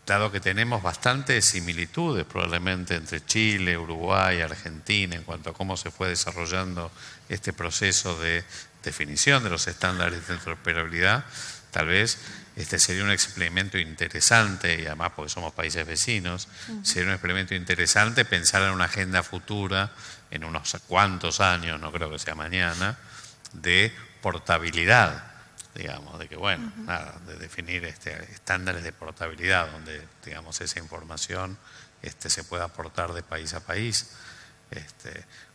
dado que tenemos bastantes similitudes probablemente entre Chile, Uruguay, Argentina, en cuanto a cómo se fue desarrollando este proceso de definición de los estándares de interoperabilidad, tal vez sería un experimento interesante, y además porque somos países vecinos, sería un experimento interesante pensar en una agenda futura, en unos cuantos años, no creo que sea mañana, de portabilidad, digamos, de que bueno, nada, de definir estándares de portabilidad, donde digamos esa información se pueda aportar de país a país,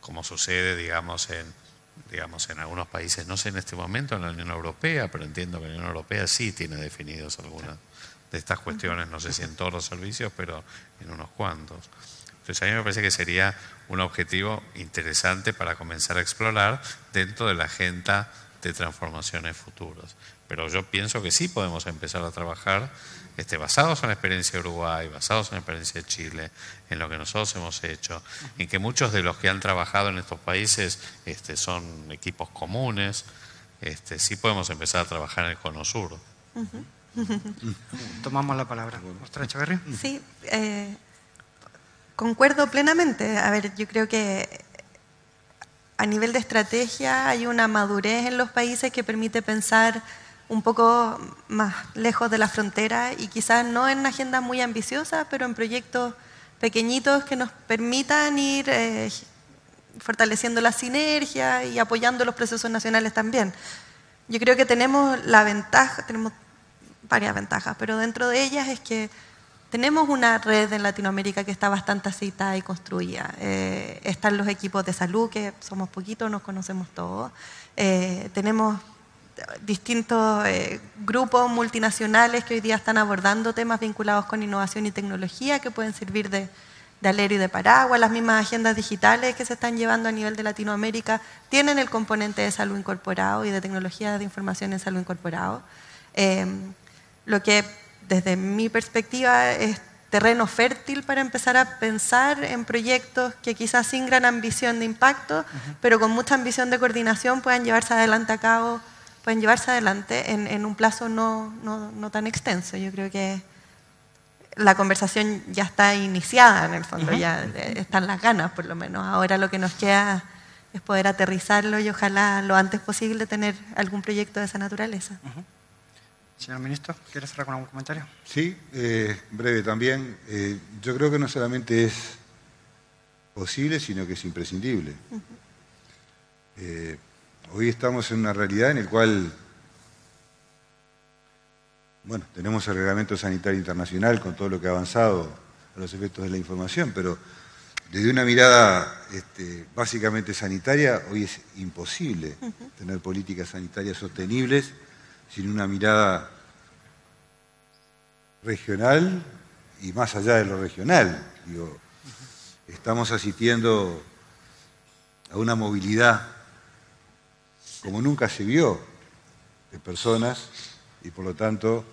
como sucede, digamos en algunos países, no sé en este momento en la Unión Europea, pero entiendo que la Unión Europea sí tiene definidos algunas de estas cuestiones, no sé si en todos los servicios, pero en unos cuantos. Entonces a mí me parece que sería un objetivo interesante para comenzar a explorar dentro de la agenda de transformaciones futuras. Pero yo pienso que sí podemos empezar a trabajar basados en la experiencia de Uruguay, basados en la experiencia de Chile, en lo que nosotros hemos hecho, en que muchos de los que han trabajado en estos países son equipos comunes, sí podemos empezar a trabajar en el Cono Sur. Tomamos la palabra. ¿Doctora Echeverri? Sí, concuerdo plenamente. A ver, yo creo que a nivel de estrategia hay una madurez en los países que permite pensar un poco más lejos de la frontera y quizás no en agendas muy ambiciosas, pero en proyectos pequeñitos que nos permitan ir fortaleciendo la sinergia y apoyando los procesos nacionales también. Yo creo que tenemos varias ventajas, pero dentro de ellas es que tenemos una red en Latinoamérica que está bastante aceitada y construida. Están los equipos de salud, que somos poquitos, nos conocemos todos. Tenemos distintos grupos multinacionales que hoy día están abordando temas vinculados con innovación y tecnología que pueden servir de alero y de paraguas. Las mismas agendas digitales que se están llevando a nivel de Latinoamérica tienen el componente de salud incorporado y de tecnología de información en salud incorporado. Lo que desde mi perspectiva es terreno fértil para empezar a pensar en proyectos que quizás sin gran ambición de impacto, pero con mucha ambición de coordinación puedan llevarse adelante en un plazo no tan extenso. Yo creo que la conversación ya está iniciada en el fondo, ya están las ganas por lo menos. Ahora lo que nos queda es poder aterrizarlo y ojalá lo antes posible tener algún proyecto de esa naturaleza. Señor ministro, ¿quiere cerrar con algún comentario? Sí, breve también. Yo creo que no solamente es posible, sino que es imprescindible. Hoy estamos en una realidad en la cual, bueno, tenemos el Reglamento Sanitario Internacional con todo lo que ha avanzado a los efectos de la información, pero desde una mirada básicamente sanitaria, hoy es imposible tener políticas sanitarias sostenibles sin una mirada regional y más allá de lo regional. Digo, estamos asistiendo a una movilidad como nunca se vio de personas y por lo tanto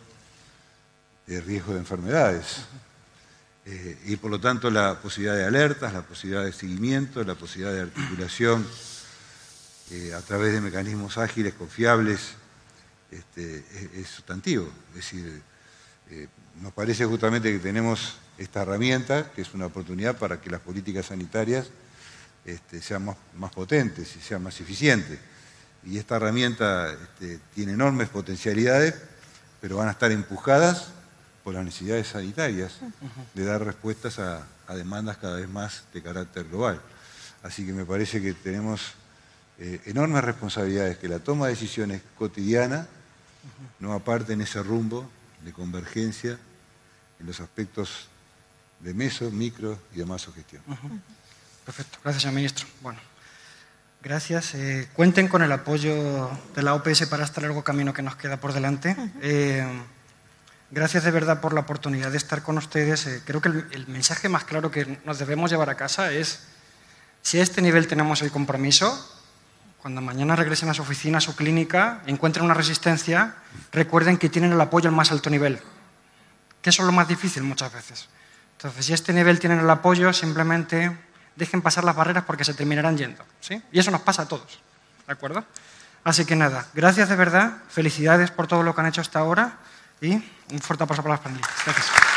de riesgo de enfermedades. Y por lo tanto la posibilidad de alertas, la posibilidad de seguimiento, la posibilidad de articulación a través de mecanismos ágiles, confiables, es sustantivo. Es decir, nos parece justamente que tenemos esta herramienta, que es una oportunidad para que las políticas sanitarias sean más potentes y sean más eficientes. Y esta herramienta tiene enormes potencialidades, pero van a estar empujadas por las necesidades sanitarias de dar respuestas a demandas cada vez más de carácter global. Así que me parece que tenemos enormes responsabilidades, que la toma de decisiones cotidiana no aparte en ese rumbo de convergencia en los aspectos de meso, micro y de macrogestión. Perfecto, gracias, señor ministro. Bueno, gracias. Cuenten con el apoyo de la OPS para este largo camino que nos queda por delante. Gracias de verdad por la oportunidad de estar con ustedes. Creo que el mensaje más claro que nos debemos llevar a casa es: si a este nivel tenemos el compromiso, cuando mañana regresen a su oficina, a su clínica, encuentren una resistencia, recuerden que tienen el apoyo al más alto nivel, que eso es lo más difícil muchas veces. Entonces, si a este nivel tienen el apoyo, simplemente dejen pasar las barreras porque se terminarán yendo, ¿sí? Y eso nos pasa a todos, ¿de acuerdo? Así que nada, gracias de verdad, felicidades por todo lo que han hecho hasta ahora y un fuerte aplauso para las panelistas. Gracias.